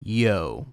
Yo.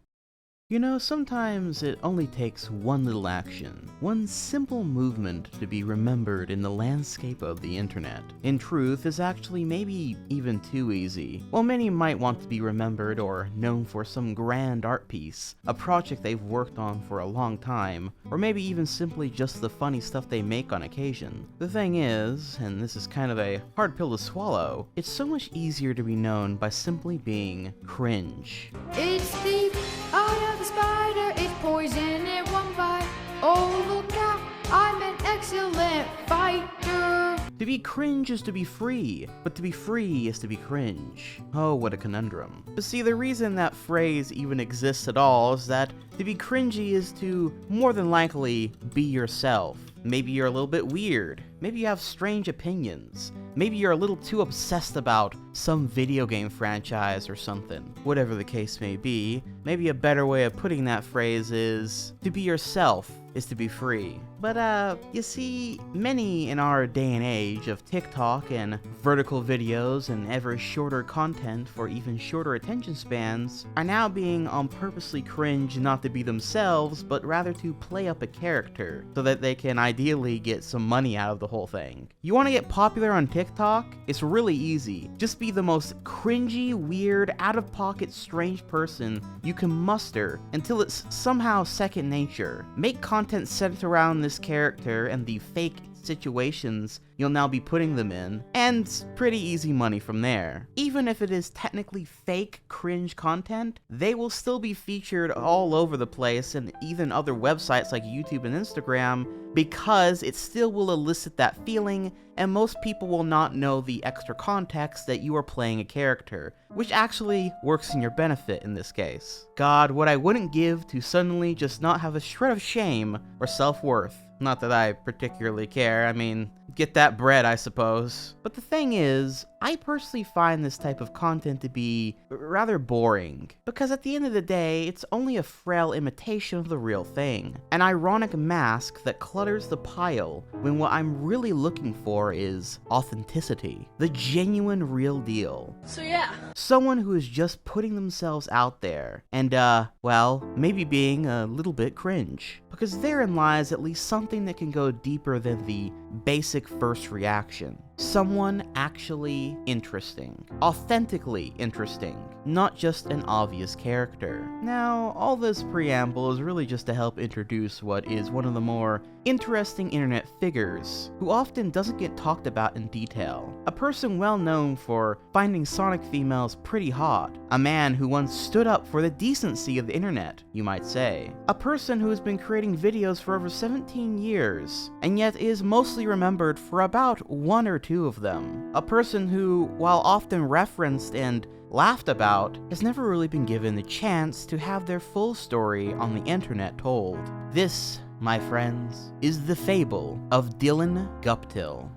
You know, sometimes it only takes one little action, one simple movement to be remembered in the landscape of the internet. In truth, is actually maybe even too easy. While many might want to be remembered or known for some grand art piece, a project they've worked on for a long time, or maybe even simply just the funny stuff they make on occasion. The thing is, and this is kind of a hard pill to swallow, it's so much easier to be known by simply being cringe. It's the eye of the spider, it's poison, it won't bite. Oh, look out, I'm an excellent fighter. To be cringe is to be free, but to be free is to be cringe. Oh, what a conundrum. But see, the reason that phrase even exists at all is that to be cringy is to more than likely be yourself. Maybe you're a little bit weird. Maybe you have strange opinions. Maybe you're a little too obsessed about some video game franchise or something. Whatever the case may be, maybe a better way of putting that phrase is to be yourself is to be free. But you see, many in our day and age of TikTok and vertical videos and ever shorter content for even shorter attention spans are now being on purposely cringe not to be themselves, but rather to play up a character so that they can ideally get some money out of the whole thing. You want to get popular on TikTok? It's really easy. Just be the most cringy, weird, out-of-pocket, strange person you can muster until it's somehow second nature. Make content centered around this character and the fake situations you'll now be putting them in, and pretty easy money from there. Even if it is technically fake cringe content, they will still be featured all over the place and even other websites like YouTube and Instagram because it still will elicit that feeling, and most people will not know the extra context that you are playing a character, which actually works in your benefit in this case. God, what I wouldn't give to suddenly just not have a shred of shame or self-worth. Not that I particularly care, I mean, get that bread, I suppose. But the thing is, I personally find this type of content to be rather boring, because at the end of the day, it's only a frail imitation of the real thing, an ironic mask that clutters the pile when what I'm really looking for is authenticity, the genuine real deal. So yeah. Someone who is just putting themselves out there, and well, maybe being a little bit cringe. Because therein lies at least something that can go deeper than the basic first reaction. Someone actually interesting. Authentically interesting. Not just an obvious character. Now, all this preamble is really just to help introduce what is one of the more interesting internet figures, who often doesn't get talked about in detail. A person well known for finding Sonic females pretty hot. A man who once stood up for the decency of the internet, you might say. A person who has been creating videos for over 17 years, and yet is mostly remembered for about one or two of them. A person who, while often referenced and laughed about, has never really been given the chance to have their full story on the internet told. This, my friends, is the fable of Dylan Guptill.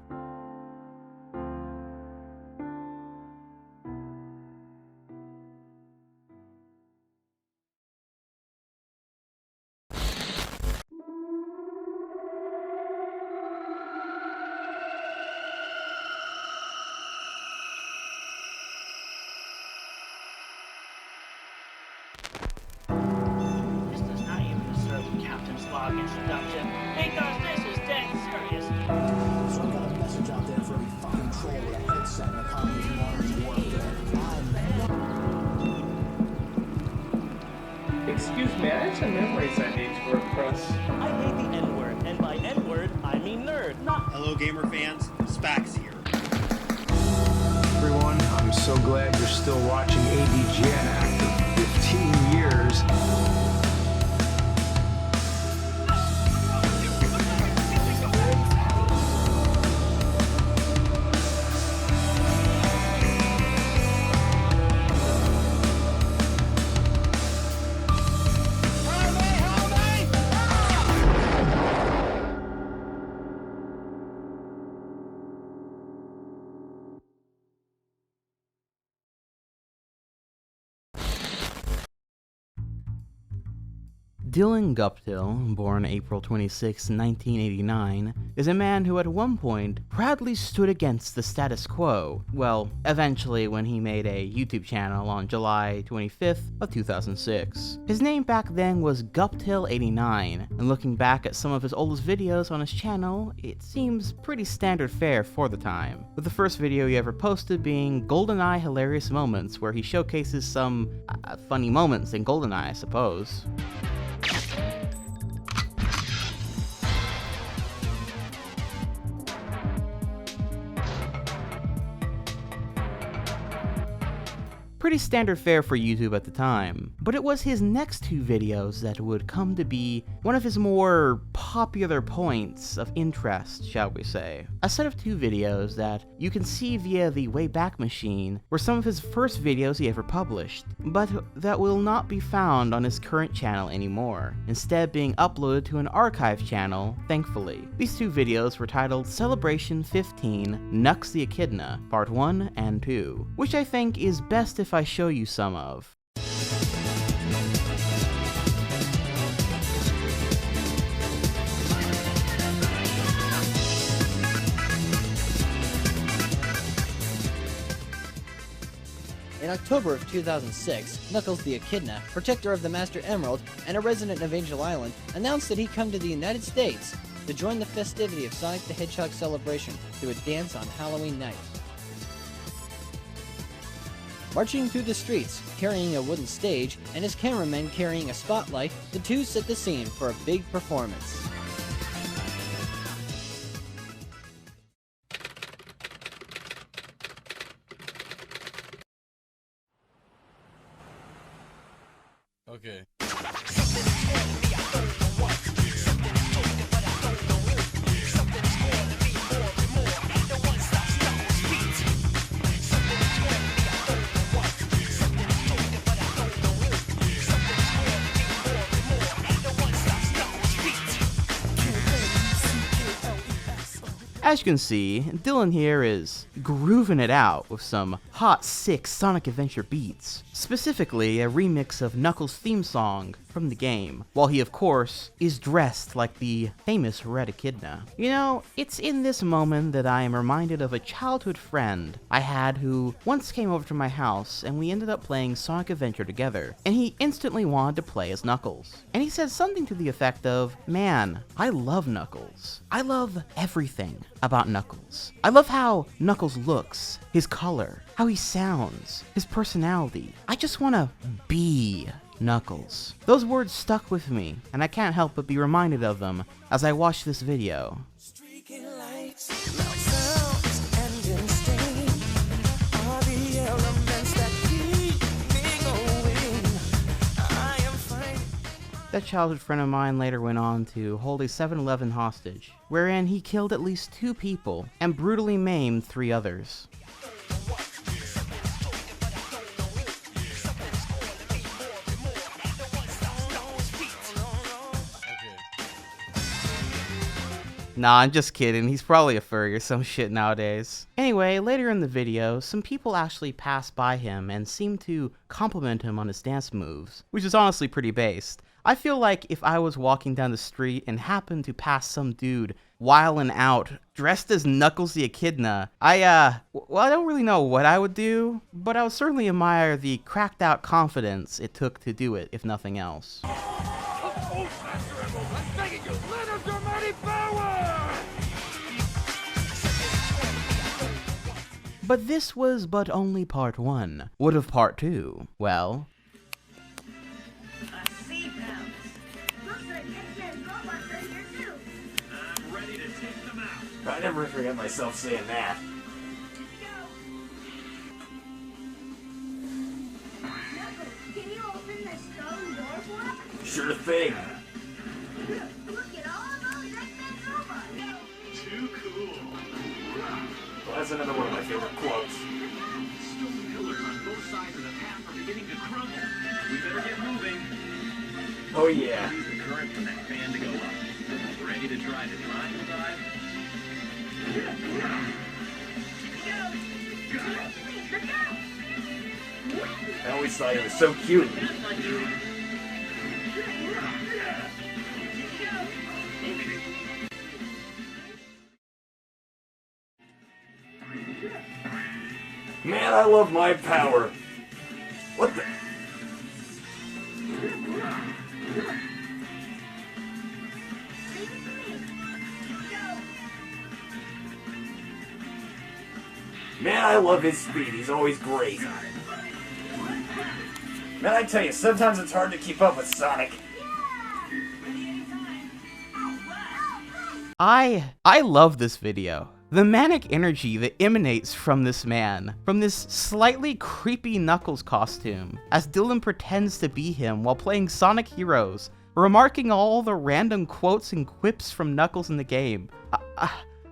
This does not even deserve a captain's log introduction, because this is dead serious. So I got a message out there for every fucking troll with a headset and a copy of Modern Warfare. Excuse me, I have some memories I need to repress. I hate the N-word, and by N-word, I mean nerd, not... Hello, gamer fans. Spax here. Everyone, I'm so glad you're still watching ADGN after 15 years. Dylan Guptill, born April 26, 1989, is a man who at one point proudly stood against the status quo. Well, eventually when he made a YouTube channel on July 25th of 2006. His name back then was Guptill89, and looking back at some of his oldest videos on his channel, it seems pretty standard fare for the time, with the first video he ever posted being GoldenEye Hilarious Moments, where he showcases some funny moments in GoldenEye, I suppose. Pretty standard fare for YouTube at the time, but it was his next two videos that would come to be one of his more popular points of interest, shall we say. A set of two videos that you can see via the Wayback Machine were some of his first videos he ever published, but that will not be found on his current channel anymore, instead being uploaded to an archive channel, thankfully. These two videos were titled Celebration 15 Nux the Echidna, Part 1 and 2, which I think is best if I show you some of. In October of 2006, Knuckles the Echidna, protector of the Master Emerald and a resident of Angel Island, announced that he'd come to the United States to join the festivity of Sonic the Hedgehog celebration through a dance on Halloween night. Marching through the streets, carrying a wooden stage, and his cameramen carrying a spotlight, the two set the scene for a big performance. Okay. As you can see, Dylan here is grooving it out with some hot, sick Sonic Adventure beats, specifically a remix of Knuckles' theme song from the game, while he of course is dressed like the famous Red Echidna. You know, it's in this moment that I am reminded of a childhood friend I had who once came over to my house and we ended up playing Sonic Adventure together, and he instantly wanted to play as Knuckles. And he said something to the effect of, "Man, I love Knuckles. I love everything about Knuckles. I love how Knuckles looks, his color, how he sounds, his personality. I just want to be Knuckles." Those words stuck with me, and I can't help but be reminded of them as I watch this video. That childhood friend of mine later went on to hold a 7-Eleven hostage, wherein he killed at least 2 people and brutally maimed 3 others. Nah, I'm just kidding, he's probably a furry or some shit nowadays. Anyway, later in the video, some people actually passed by him and seemed to compliment him on his dance moves, which is honestly pretty based. I feel like if I was walking down the street and happened to pass some dude wildin' out, dressed as Knuckles the Echidna, I don't really know what I would do, but I would certainly admire the cracked out confidence it took to do it, if nothing else. But this was but only part 1. What of part 2? Well, I never forget myself saying that. Can you open the stone door for us? Sure thing. Look at all of those X-Men robots. Too cool. Well, that's another one of my favorite quotes. Stone pillars on both sides of the path are beginning to crumble. We better get moving. Oh yeah. Use the current for that fan to go up. Ready to try the triangle dive? I always thought he was so cute. Man, I love my power. What the? Man, I love his speed. He's always great. Man, I tell you, sometimes it's hard to keep up with Sonic. I love this video. The manic energy that emanates from this man, from this slightly creepy Knuckles costume, as Dylan pretends to be him while playing Sonic Heroes, remarking all the random quotes and quips from Knuckles in the game.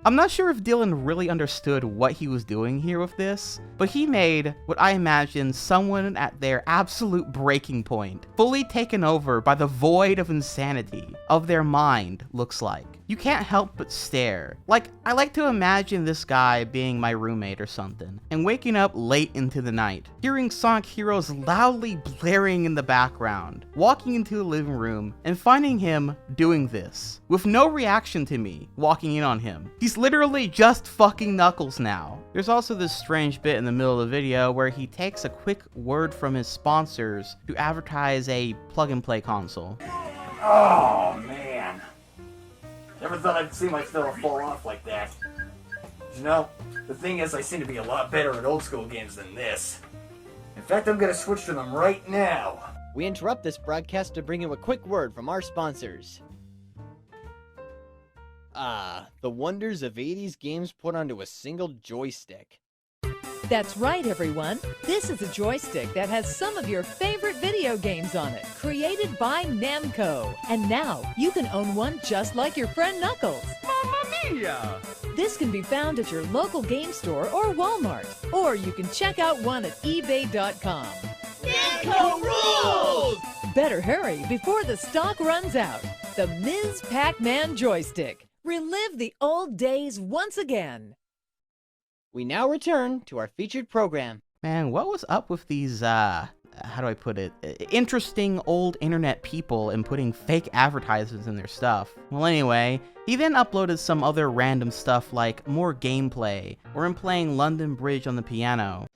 I'm not sure if Dylan really understood what he was doing here with this, but he made what I imagine someone at their absolute breaking point, fully taken over by the void of insanity of their mind looks like. You can't help but stare. Like, I like to imagine this guy being my roommate or something, and waking up late into the night, hearing Sonic Heroes loudly blaring in the background, walking into the living room, and finding him doing this, with no reaction to me walking in on him. He's literally just fucking Knuckles now. There's also this strange bit in the middle of the video where he takes a quick word from his sponsors to advertise a plug-and-play console. Oh, man. Never thought I'd see my fella fall off like that. You know, the thing is, I seem to be a lot better at old school games than this. In fact, I'm gonna switch to them right now. We interrupt this broadcast to bring you a quick word from our sponsors. The wonders of 80s games put onto a single joystick. That's right, everyone. This is a joystick that has some of your favorite video games on it, created by Namco. And now, you can own one just like your friend Knuckles. Mamma mia! This can be found at your local game store or Walmart. Or you can check out one at ebay.com. Namco rules! Better hurry before the stock runs out. The Ms. Pac-Man joystick. Relive the old days once again. We now return to our featured program. Man, what was up with these, how do I put it, interesting old internet people and putting fake advertisements in their stuff? Well, anyway, he then uploaded some other random stuff like more gameplay, or him playing London Bridge on the piano.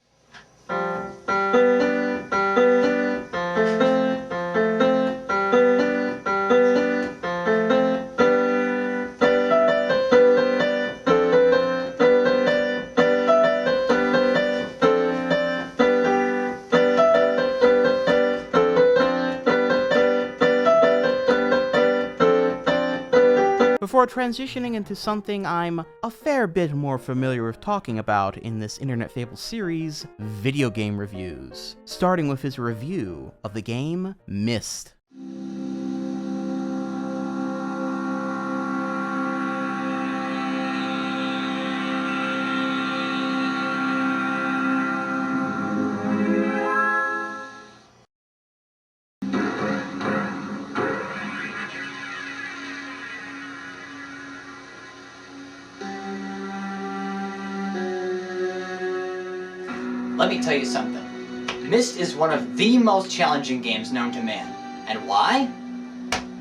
Before transitioning into something I'm a fair bit more familiar with talking about in this Internet Fables series, video game reviews, starting with his review of the game Myst. Let me tell you something. Myst is one of the most challenging games known to man. And why?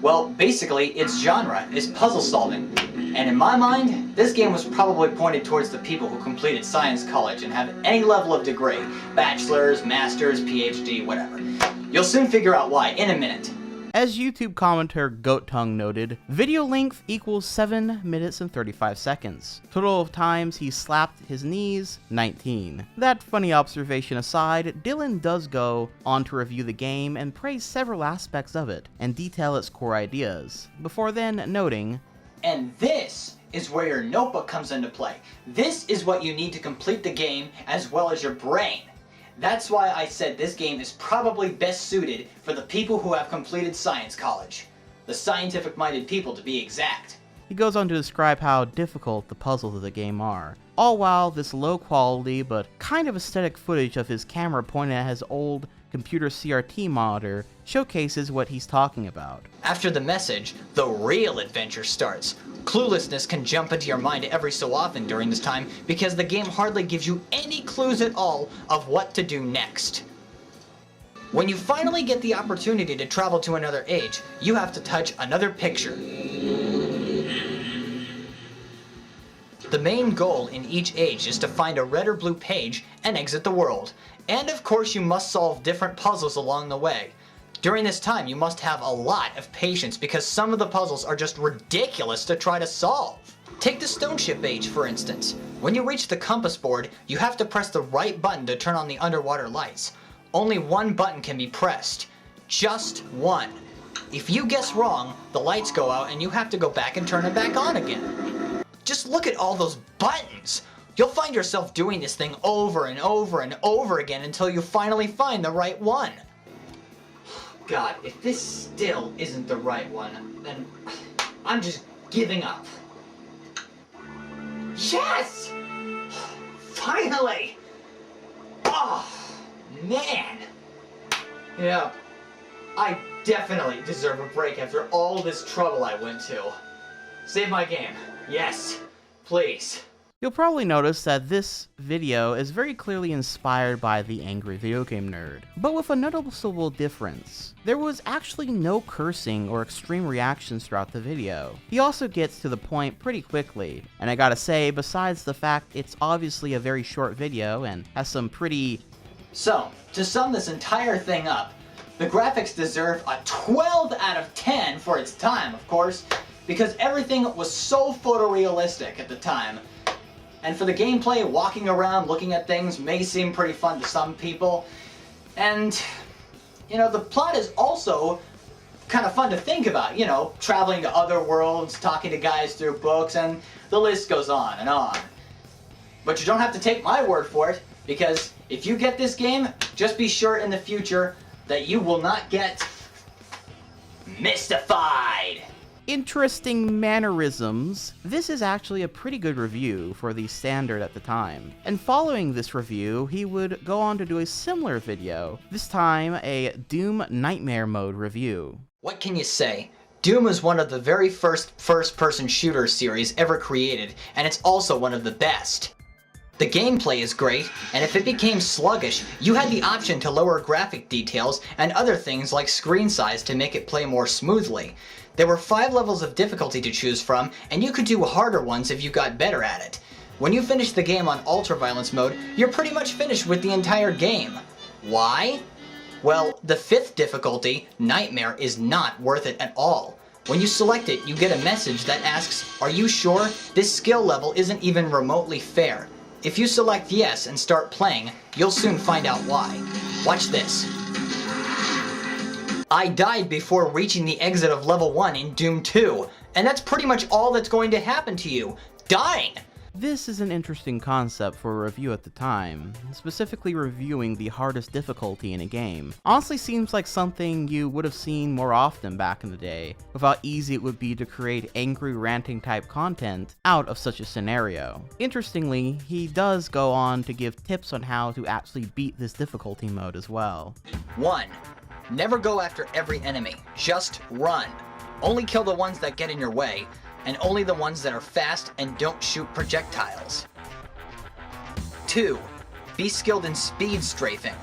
Well, basically, its genre is puzzle solving. And in my mind, this game was probably pointed towards the people who completed science college and have any level of degree. Bachelor's, master's, PhD, whatever. You'll soon figure out why in a minute. As YouTube commenter Goattongue noted, video length equals 7 minutes and 35 seconds. Total of times he slapped his knees, 19. That funny observation aside, Dylan does go on to review the game and praise several aspects of it, and detail its core ideas, before then noting, "And this is where your notebook comes into play. This is what you need to complete the game as well as your brain. That's why I said this game is probably best suited for the people who have completed science college. The scientific-minded people, to be exact." He goes on to describe how difficult the puzzles of the game are, all while this low quality but kind of aesthetic footage of his camera pointed at his old computer CRT monitor showcases what he's talking about. After the message, the real adventure starts. Cluelessness can jump into your mind every so often during this time because the game hardly gives you any clues at all of what to do next. When you finally get the opportunity to travel to another age, you have to touch another picture. The main goal in each age is to find a red or blue page and exit the world. And of course you must solve different puzzles along the way. During this time you must have a lot of patience because some of the puzzles are just ridiculous to try to solve. Take the stone ship age for instance. When you reach the compass board, you have to press the right button to turn on the underwater lights. Only one button can be pressed. Just one. If you guess wrong, the lights go out and you have to go back and turn them back on again. Just look at all those buttons. You'll find yourself doing this thing over and over and over again until you finally find the right one. God, if this still isn't the right one, then I'm just giving up. Yes! Finally! Oh, man! Yeah, I definitely deserve a break after all this trouble I went to. Save my game. Yes, please. You'll probably notice that this video is very clearly inspired by the Angry Video Game Nerd, but with a noticeable difference. There was actually no cursing or extreme reactions throughout the video. He also gets to the point pretty quickly, and I gotta say, besides the fact it's obviously a very short video and has some pretty... So, to sum this entire thing up, the graphics deserve a 12 out of 10 for its time, of course, because everything was so photorealistic at the time. And for the gameplay, walking around looking at things may seem pretty fun to some people. And, you know, the plot is also kind of fun to think about. You know, traveling to other worlds, talking to guys through books, and the list goes on and on. But you don't have to take my word for it, because if you get this game, just be sure in the future that you will not get mystified. Interesting mannerisms. This is actually a pretty good review for the standard at the time. And following this review, he would go on to do a similar video, this time a Doom Nightmare Mode review. What can you say? Doom is one of the very first first-person shooter series ever created, and it's also one of the best. The gameplay is great, and if it became sluggish, you had the option to lower graphic details and other things like screen size to make it play more smoothly. There were 5 levels of difficulty to choose from, and you could do harder ones if you got better at it. When you finish the game on ultra-violence mode, you're pretty much finished with the entire game. Why? Well, the 5th difficulty, Nightmare, is not worth it at all. When you select it, you get a message that asks, "Are you sure? This skill level isn't even remotely fair." If you select yes and start playing, you'll soon find out why. Watch this. I died before reaching the exit of level 1 in Doom 2, and that's pretty much all that's going to happen to you. Dying! This is an interesting concept for a review at the time, specifically reviewing the hardest difficulty in a game. Honestly seems like something you would have seen more often back in the day, with how easy it would be to create angry ranting type content out of such a scenario. Interestingly, he does go on to give tips on how to actually beat this difficulty mode as well. 1. Never go after every enemy, just run. Only kill the ones that get in your way, and only the ones that are fast and don't shoot projectiles. 2. Be skilled in speed strafing.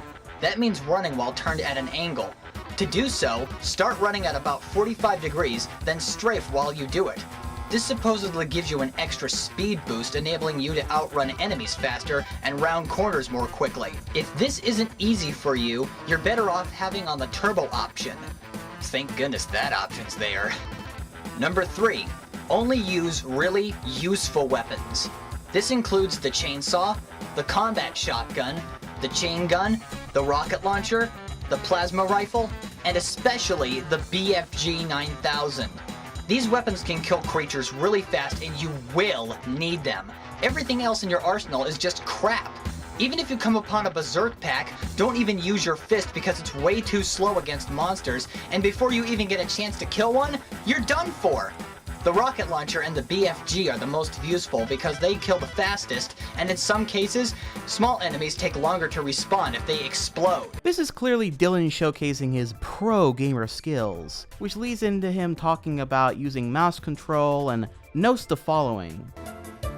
That means running while turned at an angle. To do so, start running at about 45 degrees, then strafe while you do it. This supposedly gives you an extra speed boost, enabling you to outrun enemies faster and round corners more quickly. If this isn't easy for you, you're better off having on the turbo option. Thank goodness that option's there. Number 3. Only use really useful weapons. This includes the chainsaw, the combat shotgun, the chain gun, the rocket launcher, the plasma rifle, and especially the BFG 9000. These weapons can kill creatures really fast and you will need them. Everything else in your arsenal is just crap. Even if you come upon a berserk pack, don't even use your fist because it's way too slow against monsters, and before you even get a chance to kill one, you're done for. The rocket launcher and the BFG are the most useful because they kill the fastest, and in some cases, small enemies take longer to respawn if they explode. This is clearly Dylan showcasing his pro gamer skills, which leads into him talking about using mouse control and notes the following.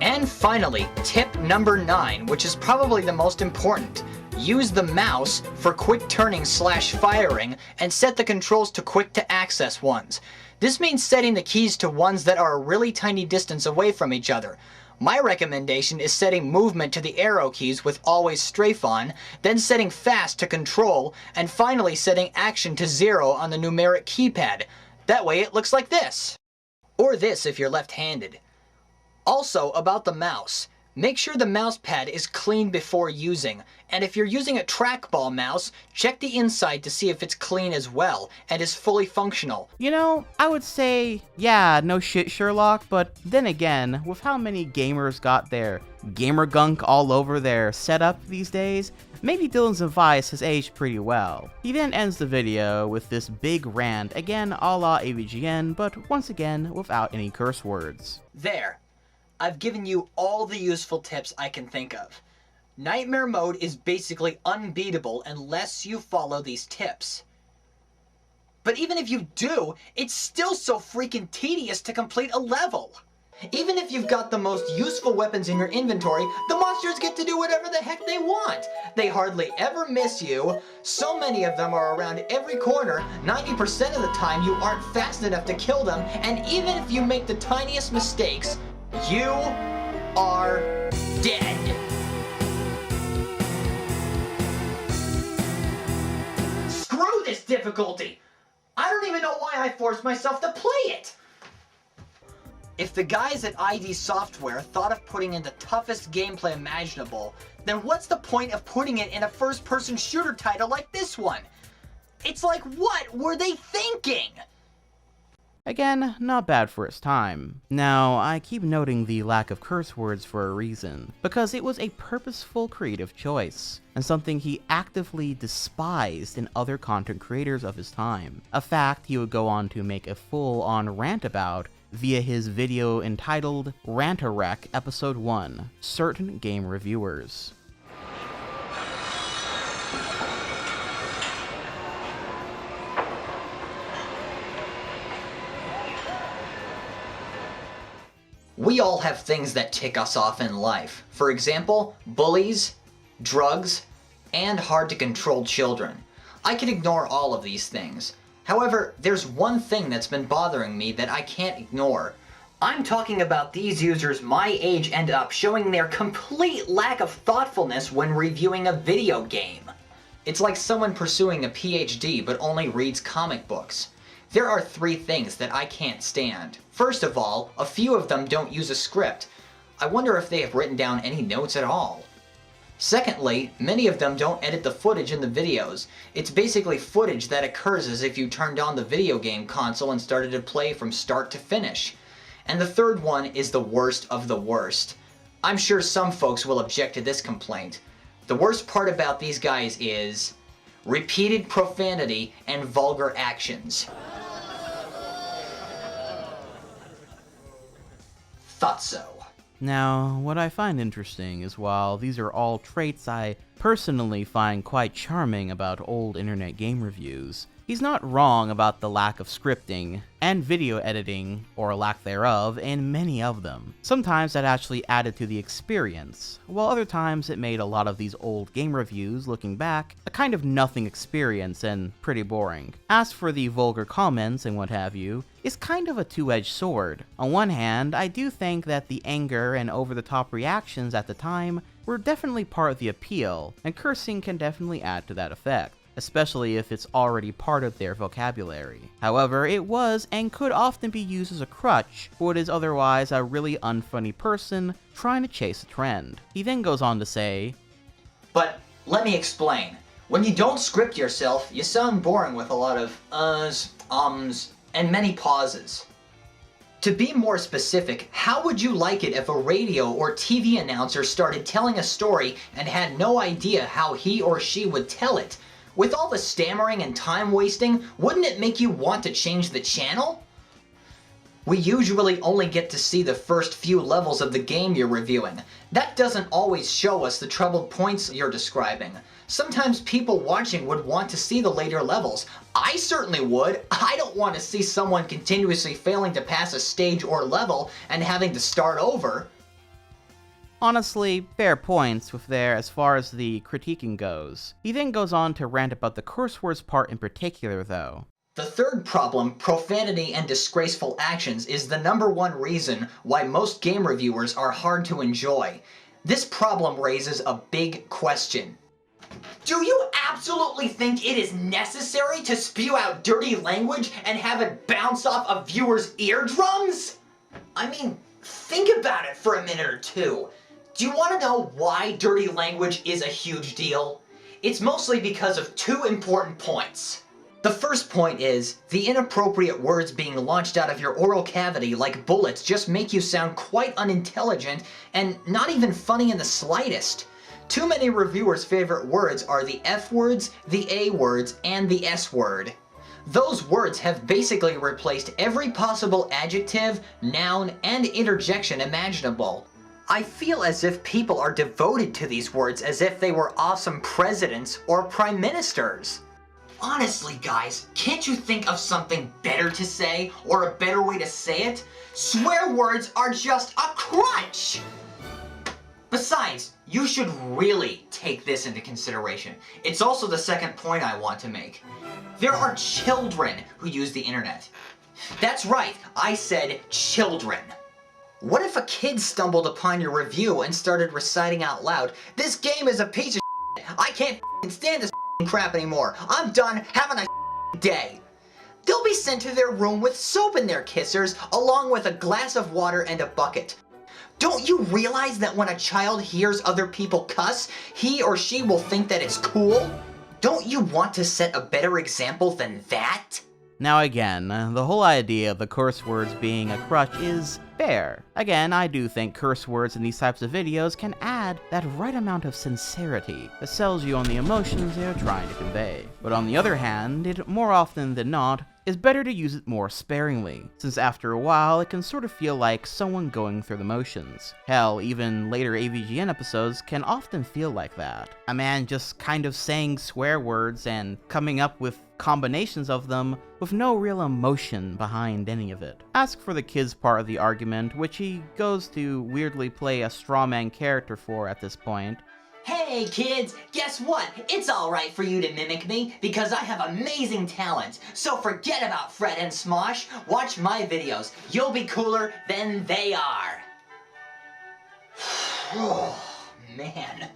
And finally, tip number 9, which is probably the most important. Use the mouse for quick turning / firing and set the controls to quick to access ones. This means setting the keys to ones that are a really tiny distance away from each other. My recommendation is setting movement to the arrow keys with always strafe on, then setting fast to control, and finally setting action to 0 on the numeric keypad. That way it looks like this. Or this if you're left-handed. Also, about the mouse. Make sure the mouse pad is clean before using, and if you're using a trackball mouse, check the inside to see if it's clean as well, and is fully functional. You know, I would say, yeah, no shit Sherlock, but then again, with how many gamers got their gamer gunk all over their setup these days, maybe Dylan's advice has aged pretty well. He then ends the video with this big rant, again a la AVGN, but once again without any curse words. There. I've given you all the useful tips I can think of. Nightmare mode is basically unbeatable unless you follow these tips. But even if you do, it's still so freaking tedious to complete a level. Even if you've got the most useful weapons in your inventory, the monsters get to do whatever the heck they want. They hardly ever miss you. So many of them are around every corner. 90% of the time you aren't fast enough to kill them, and even if you make the tiniest mistakes, you are dead. Screw this difficulty! I don't even know why I forced myself to play it! If the guys at ID Software thought of putting in the toughest gameplay imaginable, then what's the point of putting it in a first-person shooter title like this one? It's like, what were they thinking? Again, not bad for its time. Now, I keep noting the lack of curse words for a reason, because it was a purposeful creative choice, and something he actively despised in other content creators of his time. A fact he would go on to make a full-on rant about via his video entitled Rant-a-Wreck Episode 1, Certain Game Reviewers. We all have things that tick us off in life. For example, bullies, drugs, and hard-to-control children. I can ignore all of these things. However, there's one thing that's been bothering me that I can't ignore. I'm talking about these users my age and up showing their complete lack of thoughtfulness when reviewing a video game. It's like someone pursuing a PhD but only reads comic books. There are 3 things that I can't stand. First of all, a few of them don't use a script. I wonder if they have written down any notes at all. Secondly, many of them don't edit the footage in the videos. It's basically footage that occurs as if you turned on the video game console and started to play from start to finish. And the third one is the worst of the worst. I'm sure some folks will object to this complaint. The worst part about these guys is repeated profanity and vulgar actions. Thought so. Now, what I find interesting is while these are all traits I personally find quite charming about old internet game reviews, he's not wrong about the lack of scripting and video editing, or lack thereof, in many of them. Sometimes that actually added to the experience, while other times it made a lot of these old game reviews, looking back, a kind of nothing experience and pretty boring. As for the vulgar comments and what have you, it's kind of a two-edged sword. On one hand, I do think that the anger and over-the-top reactions at the time were definitely part of the appeal, and cursing can definitely add to that effect, especially if it's already part of their vocabulary. However, it was and could often be used as a crutch for what is otherwise a really unfunny person trying to chase a trend. He then goes on to say, "But let me explain. When you don't script yourself, you sound boring with a lot of uhs, ums, and many pauses. To be more specific, how would you like it if a radio or TV announcer started telling a story and had no idea how he or she would tell it? With all the stammering and time wasting, wouldn't it make you want to change the channel? We usually only get to see the first few levels of the game you're reviewing. That doesn't always show us the troubled points you're describing. Sometimes people watching would want to see the later levels. I certainly would. I don't want to see someone continuously failing to pass a stage or level and having to start over." Honestly, fair points with there as far as the critiquing goes. He then goes on to rant about the curse words part in particular though. The third problem, profanity and disgraceful actions, is the #1 reason why most game reviewers are hard to enjoy. This problem raises a big question. Do you absolutely think it is necessary to spew out dirty language and have it bounce off a viewer's eardrums? I mean, think about it for a minute or two. Do you want to know why dirty language is a huge deal? It's mostly because of 2 important points. The first point is, the inappropriate words being launched out of your oral cavity like bullets just make you sound quite unintelligent and not even funny in the slightest. Too many reviewers' favorite words are the F words, the A words, and the S word. Those words have basically replaced every possible adjective, noun, and interjection imaginable. I feel as if people are devoted to these words as if they were awesome presidents or prime ministers. Honestly, guys, can't you think of something better to say, or a better way to say it? Swear words are just a crunch! Besides, you should really take this into consideration. It's also the second point I want to make. There are children who use the internet. That's right, I said children. What if a kid stumbled upon your review and started reciting out loud, "This game is a piece of shit. I can't stand this crap anymore. I'm done. Have a nice day." They'll be sent to their room with soap in their kissers, along with a glass of water and a bucket. Don't you realize that when a child hears other people cuss, he or she will think that it's cool? Don't you want to set a better example than that? Now again, the whole idea of the curse words being a crutch is fair. Again, I do think curse words in these types of videos can add that right amount of sincerity that sells you on the emotions they're trying to convey. But on the other hand, it more often than not is better to use it more sparingly, since after a while it can sort of feel like someone going through the motions. Hell, even later AVGN episodes can often feel like that. A man just kind of saying swear words and coming up with combinations of them with no real emotion behind any of it. Ask for the kid's part of the argument, which he goes to weirdly play a strawman character for at this point. Hey kids, guess what? It's alright for you to mimic me because I have amazing talent. So forget about Fred and Smosh. Watch my videos. You'll be cooler than they are. Oh, man.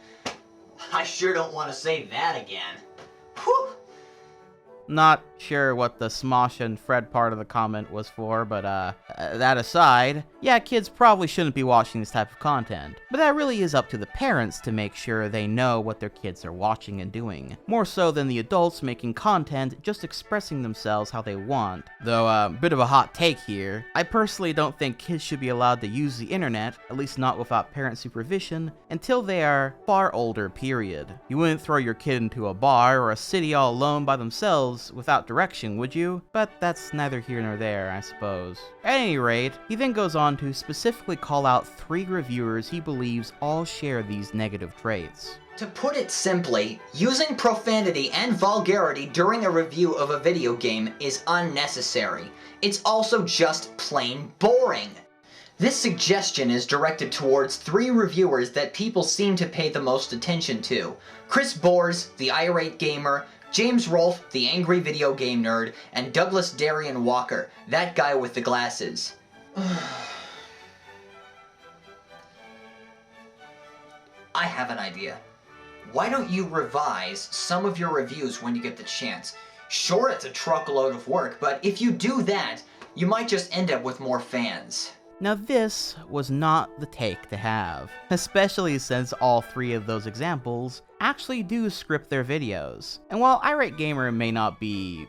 I sure don't want to say that again. Whew. Not sure what the Smosh and Fred part of the comment was for, but that aside, yeah, kids probably shouldn't be watching this type of content. But that really is up to the parents to make sure they know what their kids are watching and doing, more so than the adults making content just expressing themselves how they want. Though, bit of a hot take here, I personally don't think kids should be allowed to use the internet, at least not without parent supervision, until they are far older, period. You wouldn't throw your kid into a bar or a city all alone by themselves without direction, would you? But that's neither here nor there, I suppose. At any rate, he then goes on to specifically call out 3 reviewers he believes all share these negative traits. To put it simply, using profanity and vulgarity during a review of a video game is unnecessary. It's also just plain boring. This suggestion is directed towards 3 reviewers that people seem to pay the most attention to: Chris Bors, the irate gamer, James Rolfe, the angry video game nerd, and Douglas Darian Walker, that guy with the glasses. I have an idea. Why don't you revise some of your reviews when you get the chance? Sure, it's a truckload of work, but if you do that, you might just end up with more fans. Now this was not the take to have, especially since all 3 of those examples actually do script their videos. And while Irate Gamer may not be,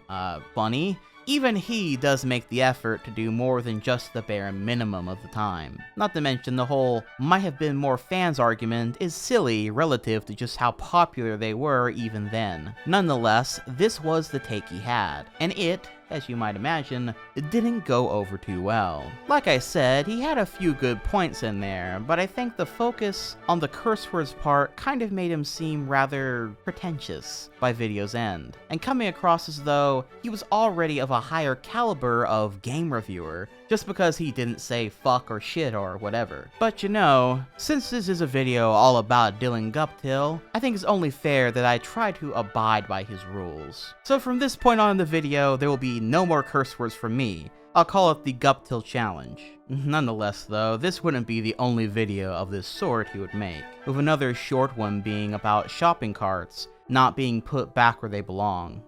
funny, even he does make the effort to do more than just the bare minimum of the time. Not to mention the whole might have been more fans argument is silly relative to just how popular they were even then. Nonetheless, this was the take he had, and it, as you might imagine, it didn't go over too well. Like I said, he had a few good points in there, but I think the focus on the curse words part kind of made him seem rather pretentious by video's end, and coming across as though he was already of a higher caliber of game reviewer, just because he didn't say fuck or shit or whatever. But you know, since this is a video all about Dylan Guptill, I think it's only fair that I try to abide by his rules. So from this point on in the video, there will be be no more curse words from me. I'll call it the Guptill challenge. Nonetheless though, this wouldn't be the only video of this sort he would make, with another short one being about shopping carts not being put back where they belong.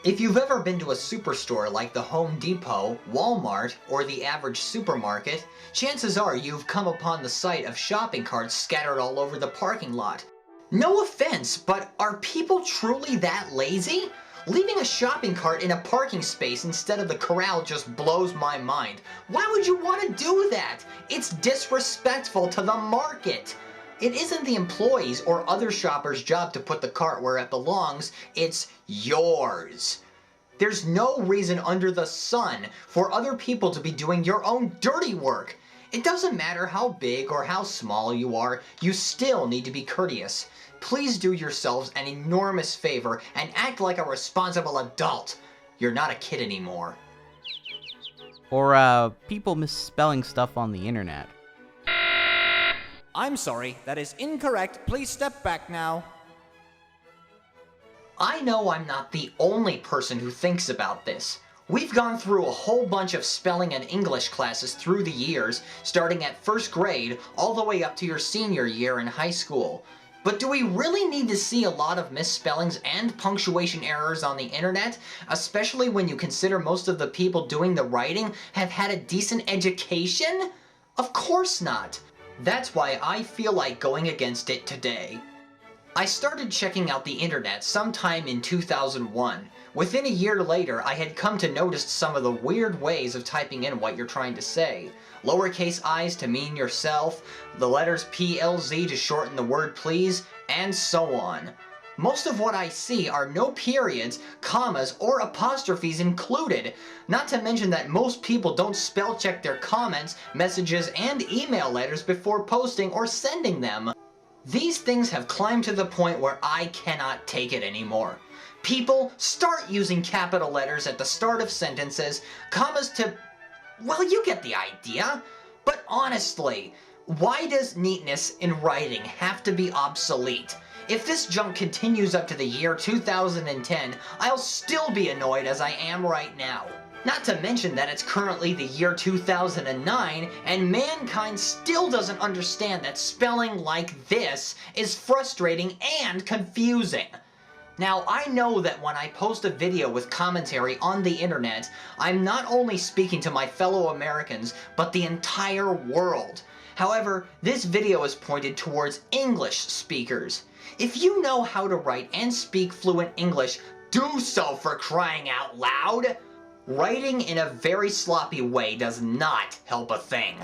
If you've ever been to a superstore like the Home Depot, Walmart, or the average supermarket, chances are you've come upon the sight of shopping carts scattered all over the parking lot. No offense, but are people truly that lazy? Leaving a shopping cart in a parking space instead of the corral just blows my mind. Why would you want to do that? It's disrespectful to the market. It isn't the employees or other shoppers' job to put the cart where it belongs, it's yours. There's no reason under the sun for other people to be doing your own dirty work. It doesn't matter how big or how small you are, you still need to be courteous. Please do yourselves an enormous favor and act like a responsible adult. You're not a kid anymore. Or, people misspelling stuff on the internet. I'm sorry, that is incorrect. Please step back now. I know I'm not the only person who thinks about this. We've gone through a whole bunch of spelling and English classes through the years, starting at first grade all the way up to your senior year in high school. But do we really need to see a lot of misspellings and punctuation errors on the internet, especially when you consider most of the people doing the writing have had a decent education? Of course not. That's why I feel like going against it today. I started checking out the internet sometime in 2001. Within a year later, I had come to notice some of the weird ways of typing in what you're trying to say. Lowercase i's to mean yourself, the letters PLZ to shorten the word please, and so on. Most of what I see are no periods, commas, or apostrophes included, not to mention that most people don't spell check their comments, messages, and email letters before posting or sending them. These things have climbed to the point where I cannot take it anymore. People, start using capital letters at the start of sentences, commas to... well, you get the idea. But honestly, why does neatness in writing have to be obsolete? If this junk continues up to the year 2010, I'll still be annoyed as I am right now. Not to mention that it's currently the year 2009, and mankind still doesn't understand that spelling like this is frustrating and confusing. Now, I know that when I post a video with commentary on the internet, I'm not only speaking to my fellow Americans, but the entire world. However, this video is pointed towards English speakers. If you know how to write and speak fluent English, do so, for crying out loud! Writing in a very sloppy way does not help a thing.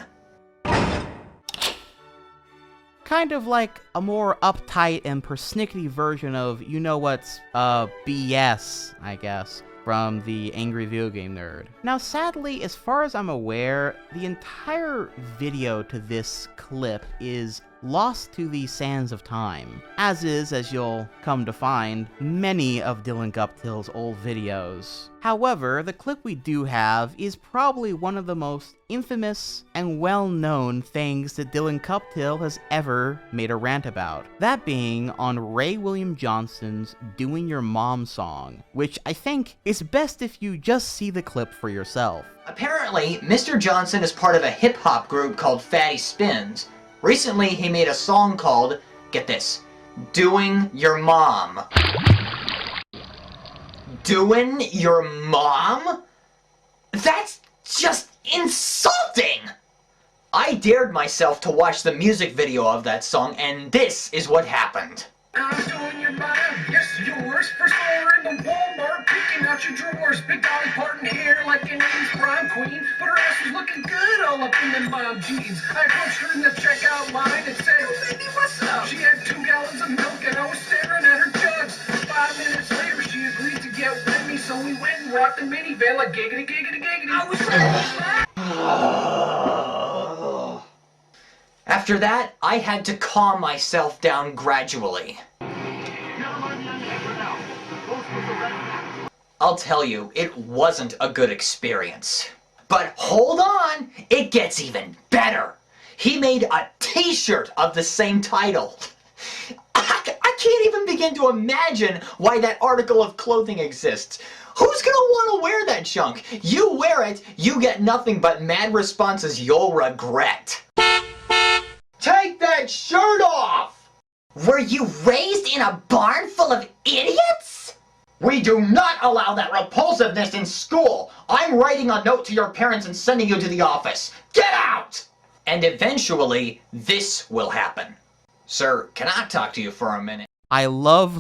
Kind of like a more uptight and persnickety version of you know what's, BS, I guess, from the Angry Video Game Nerd. Now sadly, as far as I'm aware, the entire video to this clip is lost to the sands of time, as is, as you'll come to find, many of Dylan Guptill's old videos. However, the clip we do have is probably one of the most infamous and well-known things that Dylan Guptill has ever made a rant about. That being on Ray William Johnson's Doing Your Mom song, which I think is best if you just see the clip for yourself. Apparently, Mr. Johnson is part of a hip-hop group called Fatty Spins. Recently, he made a song called, get this, Doing Your Mom. Doing your mom? That's just insulting! I dared myself to watch the music video of that song, and this is what happened. I'm doing your mom, yes yours. First floor in the Walmart, picking out your drawers. Big Dolly Parton hair like an 80s prom queen. But her ass was looking good all up in them mom jeans. I approached her in the checkout line and said, oh baby, what's up? She had 2 gallons of milk and I was staring at her jugs. 5 minutes later, she agreed to get with me, so we went and rocked the minivan like giggity, giggity, giggity. I was ready. After that, I had to calm myself down gradually. I'll tell you, it wasn't a good experience. But hold on, it gets even better. He made a t-shirt of the same title. I can't even begin to imagine why that article of clothing exists. Who's gonna want to wear that junk? You wear it, you get nothing but mad responses you'll regret. Take that shirt off! Were you raised in a barn full of idiots? We do not allow that repulsiveness in school! I'm writing a note to your parents and sending you to the office. Get out! And eventually, this will happen. Sir, can I talk to you for a minute? I love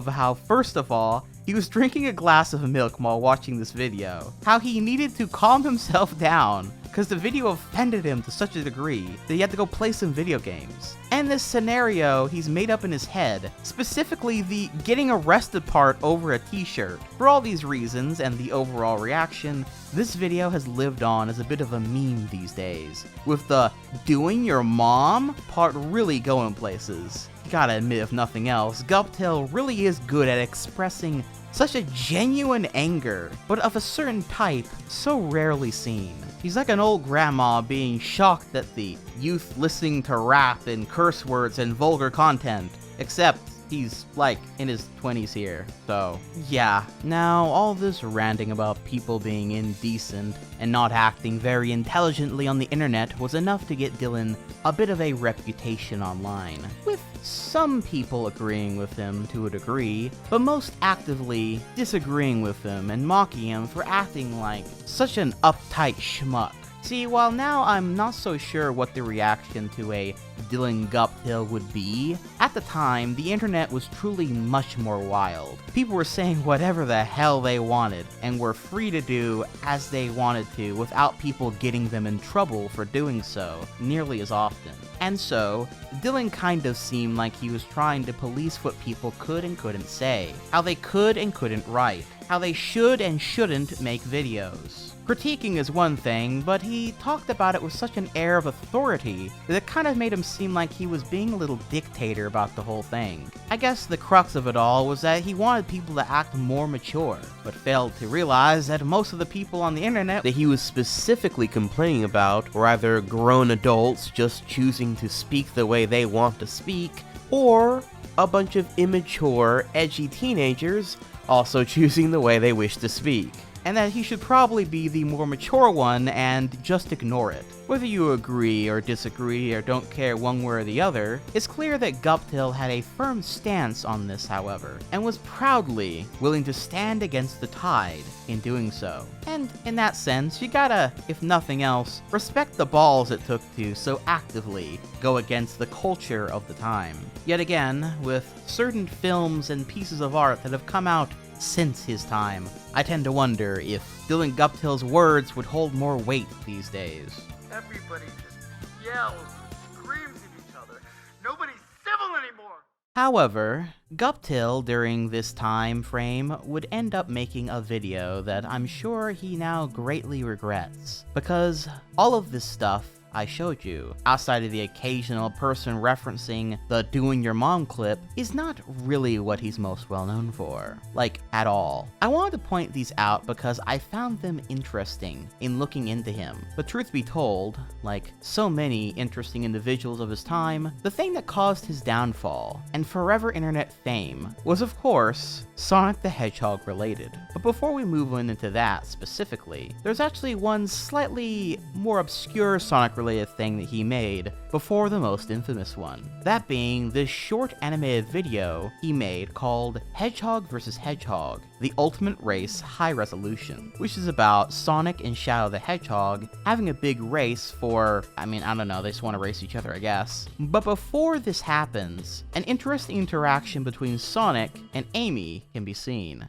how, first of all, he was drinking a glass of milk while watching this video. How he needed to calm himself down, because the video offended him to such a degree that he had to go play some video games. And this scenario he's made up in his head, specifically the getting arrested part over a t-shirt. For all these reasons and the overall reaction, this video has lived on as a bit of a meme these days, with the "doing your mom" part really going places. Gotta admit, if nothing else, Guptill really is good at expressing such a genuine anger, but of a certain type so rarely seen. He's like an old grandma being shocked at the youth listening to rap and curse words and vulgar content, except he's like in his 20s here, so yeah. Now, all this ranting about people being indecent and not acting very intelligently on the internet was enough to get Dylan a bit of a reputation online, with some people agreeing with him to a degree, but most actively disagreeing with him and mocking him for acting like such an uptight schmuck. See, while now I'm not so sure what the reaction to a Dylan Guptill would be, at the time, the internet was truly much more wild. People were saying whatever the hell they wanted, and were free to do as they wanted to without people getting them in trouble for doing so nearly as often. And so, Dylan kind of seemed like he was trying to police what people could and couldn't say, how they could and couldn't write, how they should and shouldn't make videos. Critiquing is one thing, but he talked about it with such an air of authority that it kind of made him seem like he was being a little dictator about the whole thing. I guess the crux of it all was that he wanted people to act more mature, but failed to realize that most of the people on the internet that he was specifically complaining about were either grown adults just choosing to speak the way they want to speak, or a bunch of immature, edgy teenagers also choosing the way they wish to speak. And that he should probably be the more mature one and just ignore it. Whether you agree or disagree or don't care one way or the other, it's clear that Guptill had a firm stance on this, however, and was proudly willing to stand against the tide in doing so. And in that sense, you gotta, if nothing else, respect the balls it took to so actively go against the culture of the time. Yet again, with certain films and pieces of art that have come out since his time, I tend to wonder if Dylan Guptill's words would hold more weight these days. Everybody just yells and screams at each other. Nobody's civil anymore! However, Guptill during this time frame would end up making a video that I'm sure he now greatly regrets, because all of this stuff I showed you, outside of the occasional person referencing the "doing your mom" clip, is not really what he's most well known for. Like, at all. I wanted to point these out because I found them interesting in looking into him. But truth be told, like so many interesting individuals of his time, the thing that caused his downfall and forever internet fame was, of course, Sonic the Hedgehog related. But before we move on into that specifically, there's actually one slightly more obscure Sonic related thing that he made before the most infamous one. That being this short animated video he made called Hedgehog vs. Hedgehog, The Ultimate Race High Resolution, which is about Sonic and Shadow the Hedgehog having a big race for, I don't know, they just want to race each other, I guess. But before this happens, an interesting interaction between Sonic and Amy can be seen.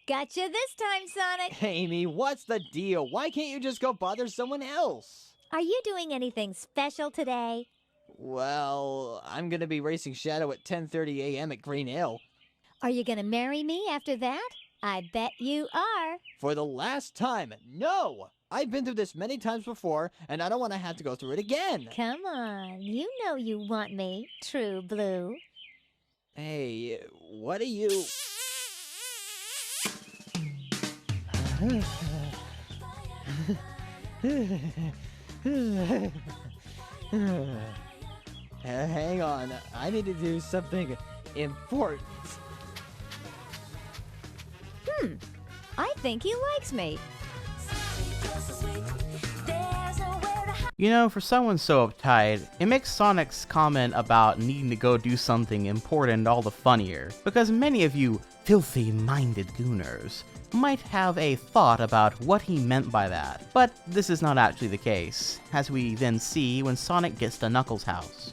Gotcha this time, Sonic! Amy, what's the deal? Why can't you just go bother someone else? Are you doing anything special today? Well, I'm gonna be racing Shadow at 10:30 a.m. at Green Hill. Are you gonna marry me after that? I bet you are. For the last time, no! I've been through this many times before, and I don't want to have to go through it again. Come on, you know you want me, True Blue. Hey, what are you... Hang on, I need to do something important. I think he likes me. You know, for someone so uptight, it makes Sonic's comment about needing to go do something important all the funnier, because many of you filthy-minded gooners might have a thought about what he meant by that, but this is not actually the case, as we then see when Sonic gets to Knuckles' house.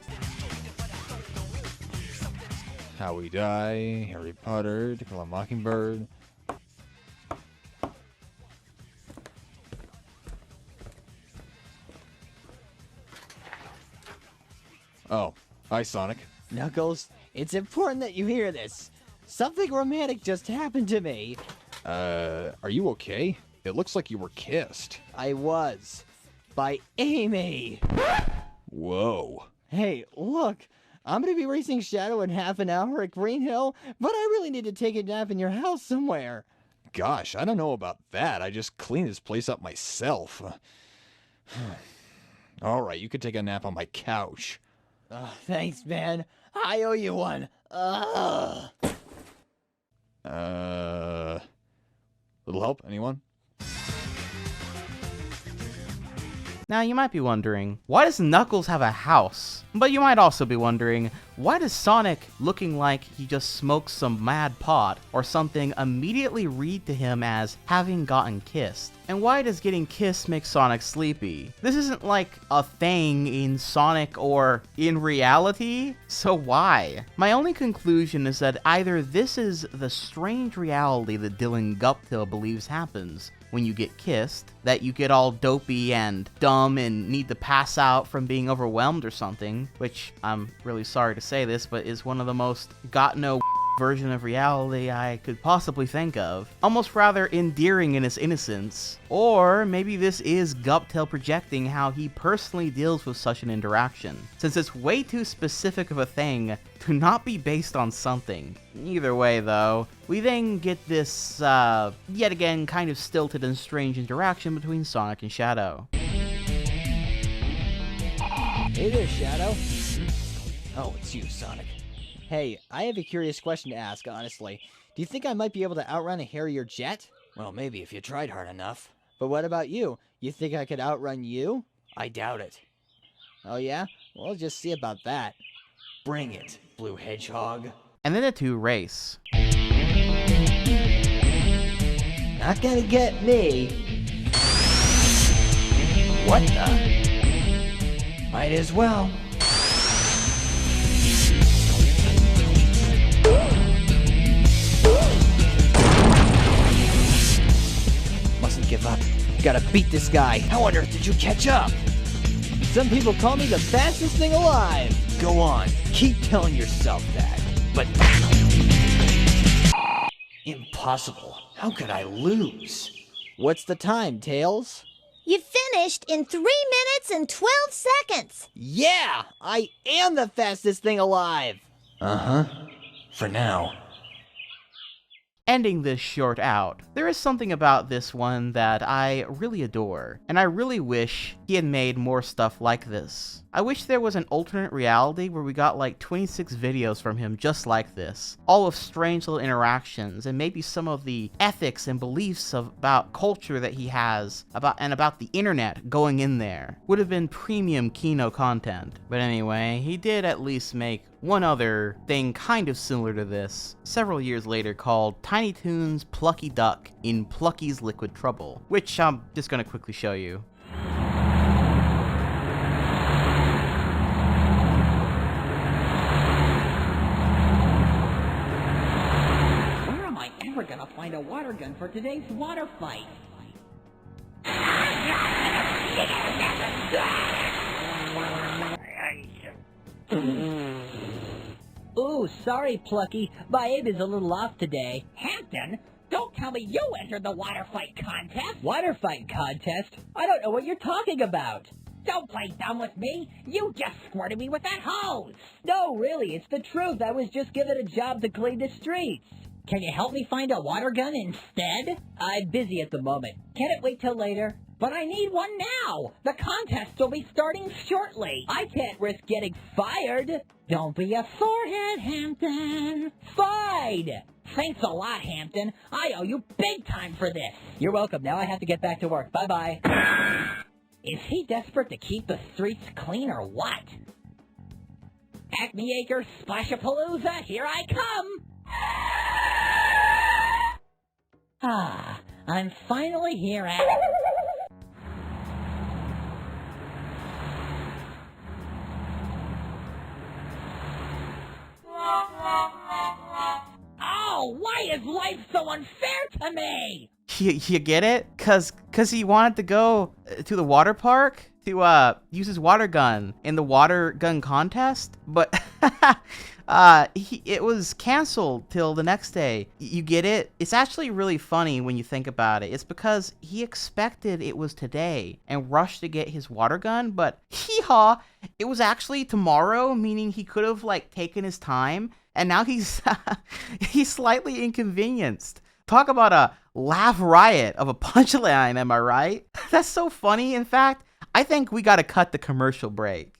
How We Die, Harry Potter, To Kill a Mockingbird. Oh, hi Sonic. Knuckles, it's important that you hear this. Something romantic just happened to me. Are you okay? It looks like you were kissed. I was. By Amy. Whoa. Hey, look. I'm gonna be racing Shadow in half an hour at Green Hill, but I really need to take a nap in your house somewhere. Gosh, I don't know about that. I just cleaned this place up myself. Alright, you could take a nap on my couch. Thanks, man. I owe you one. Little help? Anyone? Now you might be wondering, why does Knuckles have a house? But you might also be wondering, why does Sonic, looking like he just smoked some mad pot or something, immediately read to him as having gotten kissed? And why does getting kissed make Sonic sleepy? This isn't like a thing in Sonic or in reality, so why? My only conclusion is that either this is the strange reality that Dylan Guptill believes happens when you get kissed, that you get all dopey and dumb and need to pass out from being overwhelmed or something, which I'm really sorry to say this, but is one of the most got-no version of reality I could possibly think of. Almost rather endearing in its innocence. Or maybe this is Guptill projecting how he personally deals with such an interaction, since it's way too specific of a thing to not be based on something. Either way though, we then get this, yet again kind of stilted and strange interaction between Sonic and Shadow. Hey there, Shadow. Oh, it's you, Sonic. Hey, I have a curious question to ask, honestly. Do you think I might be able to outrun a Harrier jet? Well, maybe if you tried hard enough. But what about you? You think I could outrun you? I doubt it. Oh yeah? Well, just see about that. Bring it, Blue Hedgehog. And then the two race. Not gonna get me. What the? Might as well. Mustn't give up. Gotta beat this guy. How on earth did you catch up? Some people call me the fastest thing alive. Go on, keep telling yourself that. But impossible. How could I lose? What's the time, Tails? You finished in 3 minutes and 12 seconds. Yeah, I am the fastest thing alive. Uh-huh. For now. Ending this short out, there is something about this one that I really adore, and I really wish he had made more stuff like this. I wish there was an alternate reality where we got like 26 videos from him just like this, all with strange little interactions, and maybe some of the ethics and beliefs about culture that he has, about the internet going in there. Would have been premium Kino content. But anyway, he did at least make one other thing kind of similar to this, several years later, called Tiny Toons Plucky Duck in Plucky's Liquid Trouble, which I'm just gonna quickly show you. Where am I ever gonna find a water gun for today's water fight? Ooh, sorry, Plucky. My aim is a little off today. Hampton, don't tell me you entered the water fight contest! Water fight contest? I don't know what you're talking about. Don't play dumb with me. You just squirted me with that hose. No, really, it's the truth. I was just given a job to clean the streets. Can you help me find a water gun instead? I'm busy at the moment. Can it wait till later? but I need one now. The contest will be starting shortly. I can't risk getting fired. Don't be a forehead, Hampton. Fine. Thanks a lot, Hampton. I owe you big time for this. You're welcome. Now I have to get back to work. Bye-bye. Is he desperate to keep the streets clean or what? Acme Acre Splashapalooza, here I come! Ah, I'm finally here at... Oh, why is life so unfair to me? You get it? Cause he wanted to go to the water park to use his water gun in the water gun contest, but it was canceled till the next day. You get it? It's actually really funny when you think about it. It's because he expected it was today and rushed to get his water gun, but hee-haw, it was actually tomorrow, meaning he could have like taken his time, and now he's he's slightly inconvenienced. Talk about a laugh riot of a punchline, am I right? That's so funny. In fact, I think we gotta cut the commercial break.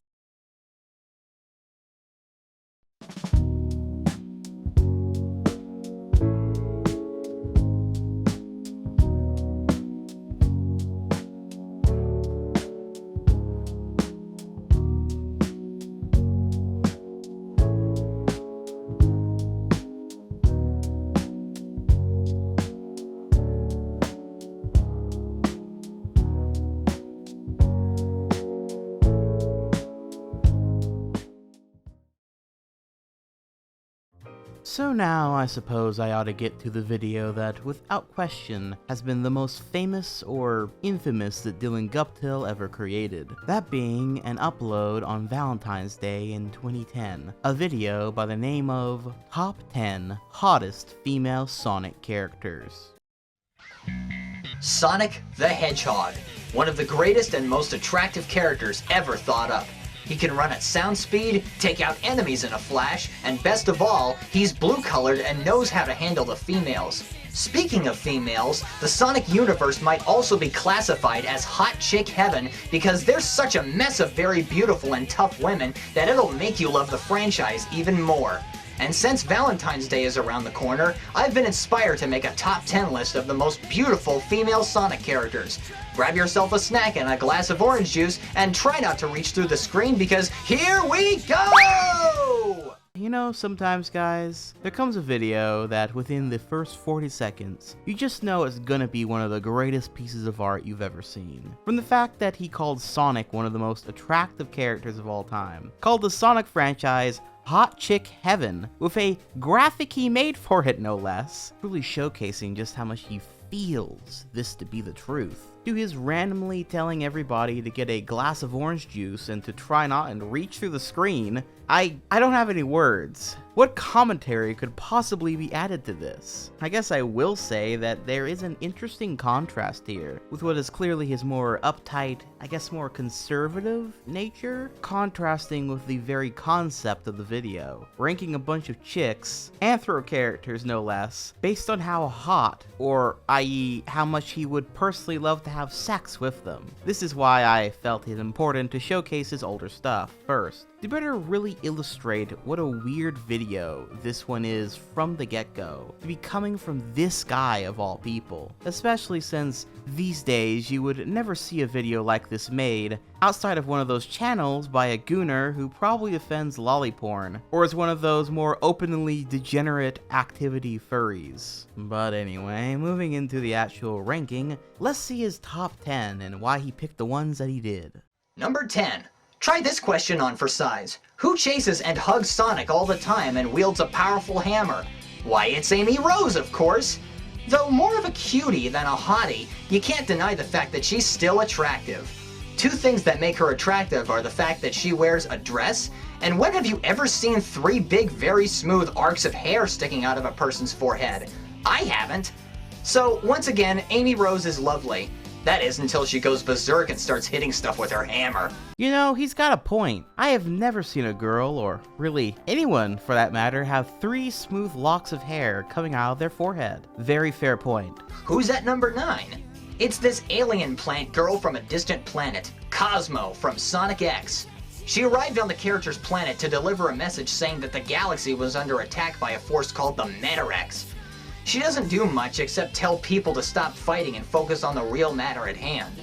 So now I suppose I ought to get to the video that, without question, has been the most famous or infamous that Dylan Guptill ever created. That being an upload on Valentine's Day in 2010, a video by the name of Top 10 Hottest Female Sonic Characters. Sonic the Hedgehog, one of the greatest and most attractive characters ever thought up. He can run at sound speed, take out enemies in a flash, and best of all, he's blue-colored and knows how to handle the females. Speaking of females, the Sonic universe might also be classified as hot chick heaven because there's such a mess of very beautiful and tough women that it'll make you love the franchise even more. And since Valentine's Day is around the corner, I've been inspired to make a top 10 list of the most beautiful female Sonic characters. Grab yourself a snack and a glass of orange juice and try not to reach through the screen because here we go! You know, sometimes guys, there comes a video that within the first 40 seconds, you just know it's gonna be one of the greatest pieces of art you've ever seen. From the fact that he called Sonic one of the most attractive characters of all time, called the Sonic franchise Hot Chick Heaven, with a graphic he made for it no less, really showcasing just how much he feels this to be the truth, to his randomly telling everybody to get a glass of orange juice and to try not and reach through the screen. I don't have any words. What commentary could possibly be added to this? I guess I will say that there is an interesting contrast here with what is clearly his more uptight, I guess more conservative nature, contrasting with the very concept of the video, ranking a bunch of chicks, anthro characters no less, based on how hot, or i.e. how much he would personally love to have sex with them. This is why I felt it important to showcase his older stuff first, to better really illustrate what a weird video this one is from the get-go, to be coming from this guy of all people, especially since these days you would never see a video like this made outside of one of those channels by a gooner who probably offends lollyporn, or is one of those more openly degenerate activity furries. But anyway, moving into the actual ranking, let's see his top 10 and why he picked the ones that he did. Number 10. Try this question on for size. Who chases and hugs Sonic all the time and wields a powerful hammer? Why, it's Amy Rose, of course! Though more of a cutie than a hottie, you can't deny the fact that she's still attractive. Two things that make her attractive are the fact that she wears a dress, and when have you ever seen 3 big, very smooth arcs of hair sticking out of a person's forehead? I haven't. So, once again, Amy Rose is lovely. That is, until she goes berserk and starts hitting stuff with her hammer. You know, he's got a point. I have never seen a girl, or really anyone for that matter, have 3 smooth locks of hair coming out of their forehead. Very fair point. Who's at number 9? It's this alien plant girl from a distant planet, Cosmo from Sonic X. She arrived on the character's planet to deliver a message saying that the galaxy was under attack by a force called the Metarex. She doesn't do much except tell people to stop fighting and focus on the real matter at hand.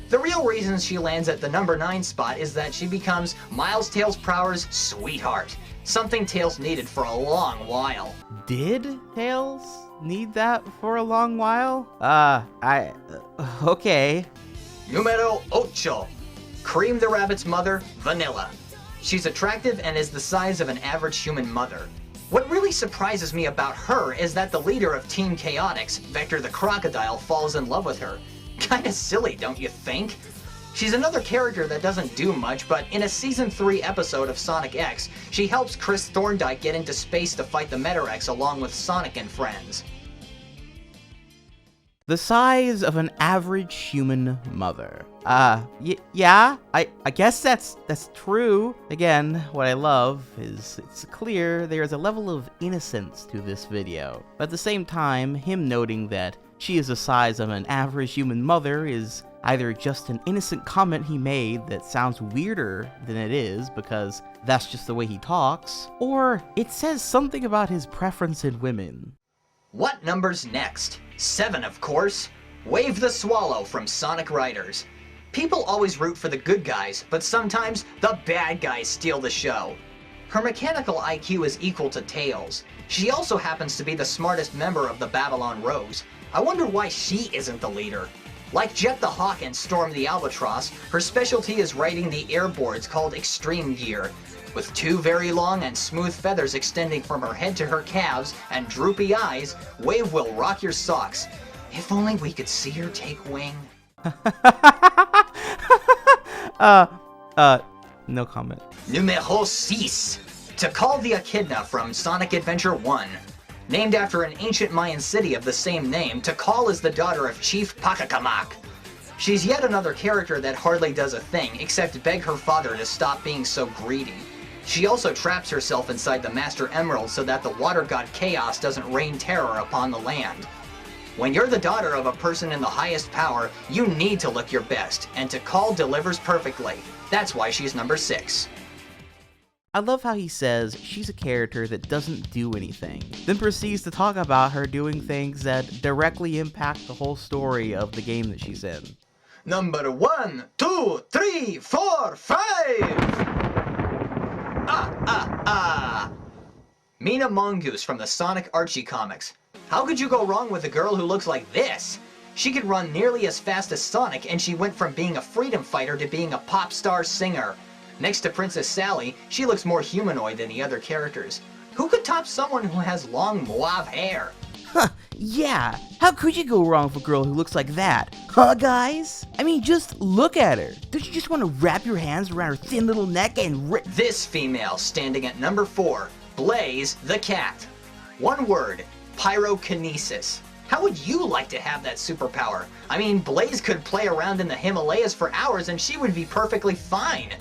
The real reason she lands at the number 9 spot is that she becomes Miles Tails Prower's sweetheart, something Tails needed for a long while. Did Tails need that for a long while? Okay. Numero 8. Cream the Rabbit's mother, Vanilla. She's attractive and is the size of an average human mother. What really surprises me about her is that the leader of Team Chaotix, Vector the Crocodile, falls in love with her. Kinda silly, don't you think? She's another character that doesn't do much, but in a Season 3 episode of Sonic X, she helps Chris Thorndike get into space to fight the Metarex along with Sonic and friends. The size of an average human mother. Yeah, I guess that's true. Again, what I love is it's clear there is a level of innocence to this video. But at the same time, him noting that she is the size of an average human mother is either just an innocent comment he made that sounds weirder than it is because that's just the way he talks, or it says something about his preference in women. What number's next? 7, of course. Wave the Swallow from Sonic Riders. People always root for the good guys, but sometimes the bad guys steal the show. Her mechanical IQ is equal to Tails. She also happens to be the smartest member of the Babylon Rogues. I wonder why she isn't the leader. Like Jet the Hawk and Storm the Albatross, her specialty is riding the airboards called Extreme Gear. With 2 very long and smooth feathers extending from her head to her calves and droopy eyes, Wave will rock your socks. If only we could see her take wing. No comment. Numero 6. Tikal the Echidna from Sonic Adventure 1. Named after an ancient Mayan city of the same name, Tikal is the daughter of Chief Pakakamak. She's yet another character that hardly does a thing except beg her father to stop being so greedy. She also traps herself inside the Master Emerald so that the water god Chaos doesn't rain terror upon the land. When you're the daughter of a person in the highest power, you need to look your best, and Tikal delivers perfectly. That's why she's number 6. I love how he says she's a character that doesn't do anything, then proceeds to talk about her doing things that directly impact the whole story of the game that she's in. Number 1, 2, 3, 4, 5! Mina Mongoose from the Sonic Archie comics. How could you go wrong with a girl who looks like this? She could run nearly as fast as Sonic, and she went from being a freedom fighter to being a pop star singer. Next to Princess Sally, she looks more humanoid than the other characters. Who could top someone who has long mauve hair? Huh, yeah, how could you go wrong with a girl who looks like that? Huh, guys? I mean, just look at her. Don't you just want to wrap your hands around her thin little neck and rip? This female standing at number 4, Blaze the Cat. One word, pyrokinesis. How would you like to have that superpower? I mean, Blaze could play around in the Himalayas for hours and she would be perfectly fine.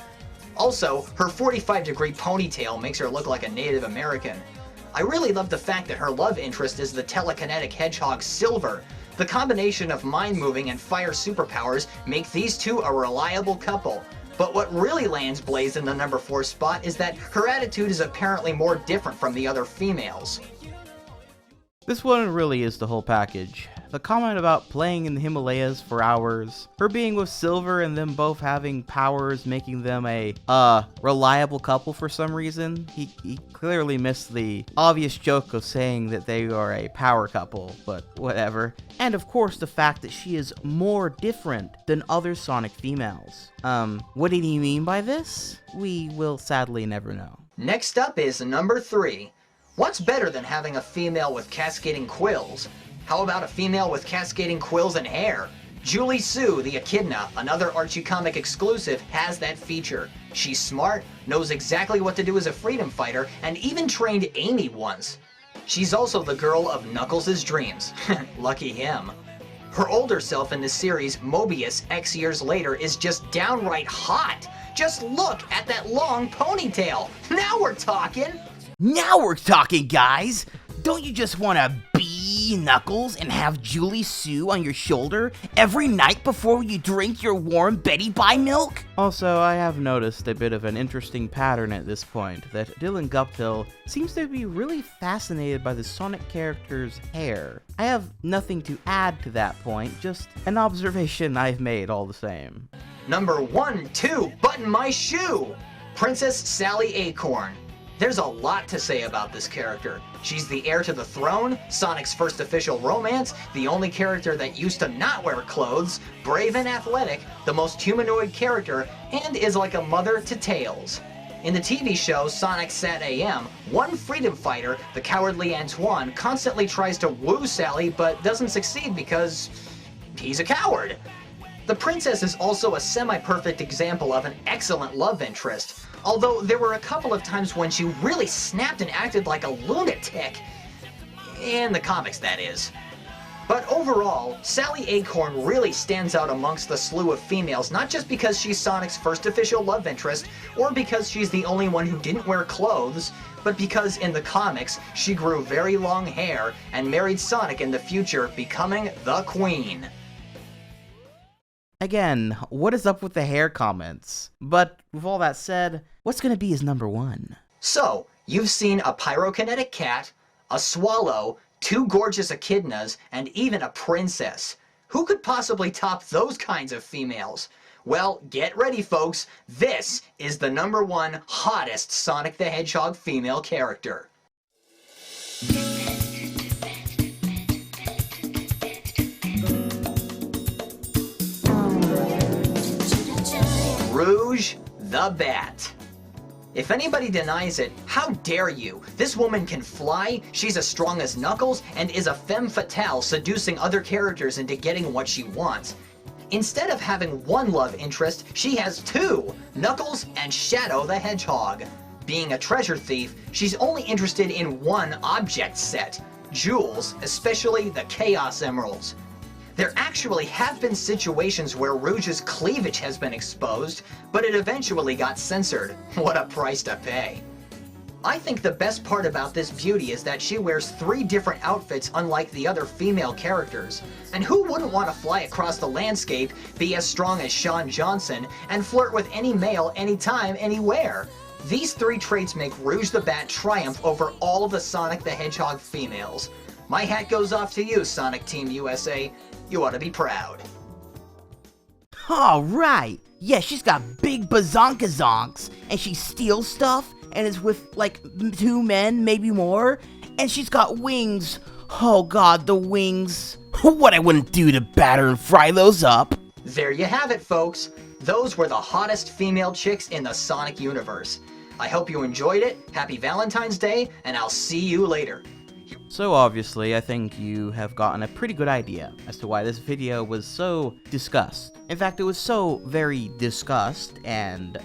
Also, her 45-degree ponytail makes her look like a Native American. I really love the fact that her love interest is the telekinetic hedgehog Silver. The combination of mind-moving and fire superpowers make these two a reliable couple. But what really lands Blaze in the number 4 spot is that her attitude is apparently more different from the other females. This one really is the whole package. The comment about playing in the Himalayas for hours, her being with Silver and them both having powers making them a, reliable couple for some reason. He clearly missed the obvious joke of saying that they are a power couple, but whatever. And of course the fact that she is more different than other Sonic females. What did he mean by this? We will sadly never know. Next up is number 3. What's better than having a female with cascading quills? How about a female with cascading quills and hair? Julie Sue, the Echidna, another Archie comic exclusive, has that feature. She's smart, knows exactly what to do as a freedom fighter, and even trained Amy once. She's also the girl of Knuckles' dreams. Lucky him. Her older self in the series, Mobius, X years later, is just downright hot. Just look at that long ponytail. Now we're talking! Now we're talking, guys! Don't you just want to be see Knuckles and have Julie Sue on your shoulder every night before you drink your warm Betty Bye milk? Also, I have noticed a bit of an interesting pattern at this point, that Dylan Guptill seems to be really fascinated by the Sonic character's hair. I have nothing to add to that point, just an observation I've made all the same. Number 1, 2, button my shoe! Princess Sally Acorn. There's a lot to say about this character. She's the heir to the throne, Sonic's first official romance, the only character that used to not wear clothes, brave and athletic, the most humanoid character, and is like a mother to Tails. In the TV show Sonic Sat AM, one freedom fighter, the cowardly Antoine, constantly tries to woo Sally but doesn't succeed because he's a coward. The princess is also a semi-perfect example of an excellent love interest, although there were a couple of times when she really snapped and acted like a lunatic. In the comics, that is. But overall, Sally Acorn really stands out amongst the slew of females, not just because she's Sonic's first official love interest, or because she's the only one who didn't wear clothes, but because in the comics, she grew very long hair and married Sonic in the future, becoming the Queen. Again, what is up with the hair comments? But with all that said, what's gonna be his number 1? So, you've seen a pyrokinetic cat, a swallow, 2 gorgeous echidnas, and even a princess. Who could possibly top those kinds of females? Well, get ready folks, this is the number 1 hottest Sonic the Hedgehog female character. Rouge the Bat. If anybody denies it, how dare you? This woman can fly, she's as strong as Knuckles, and is a femme fatale seducing other characters into getting what she wants. Instead of having one love interest, she has 2, Knuckles and Shadow the Hedgehog. Being a treasure thief, she's only interested in one object set, jewels, especially the Chaos Emeralds. There actually have been situations where Rouge's cleavage has been exposed, but it eventually got censored. What a price to pay. I think the best part about this beauty is that she wears 3 different outfits unlike the other female characters. And who wouldn't want to fly across the landscape, be as strong as Sean Johnson, and flirt with any male anytime, anywhere? These 3 traits make Rouge the Bat triumph over all of the Sonic the Hedgehog females. My hat goes off to you, Sonic Team USA. You ought to be proud. Alright! Yeah, she's got big bazonkazonks, and she steals stuff, and is with, like, 2 men, maybe more, and she's got wings. Oh god, the wings. What I wouldn't do to batter and fry those up. There you have it, folks. Those were the hottest female chicks in the Sonic universe. I hope you enjoyed it, happy Valentine's Day, and I'll see you later. So obviously, I think you have gotten a pretty good idea as to why this video was so discussed. In fact, it was so very discussed and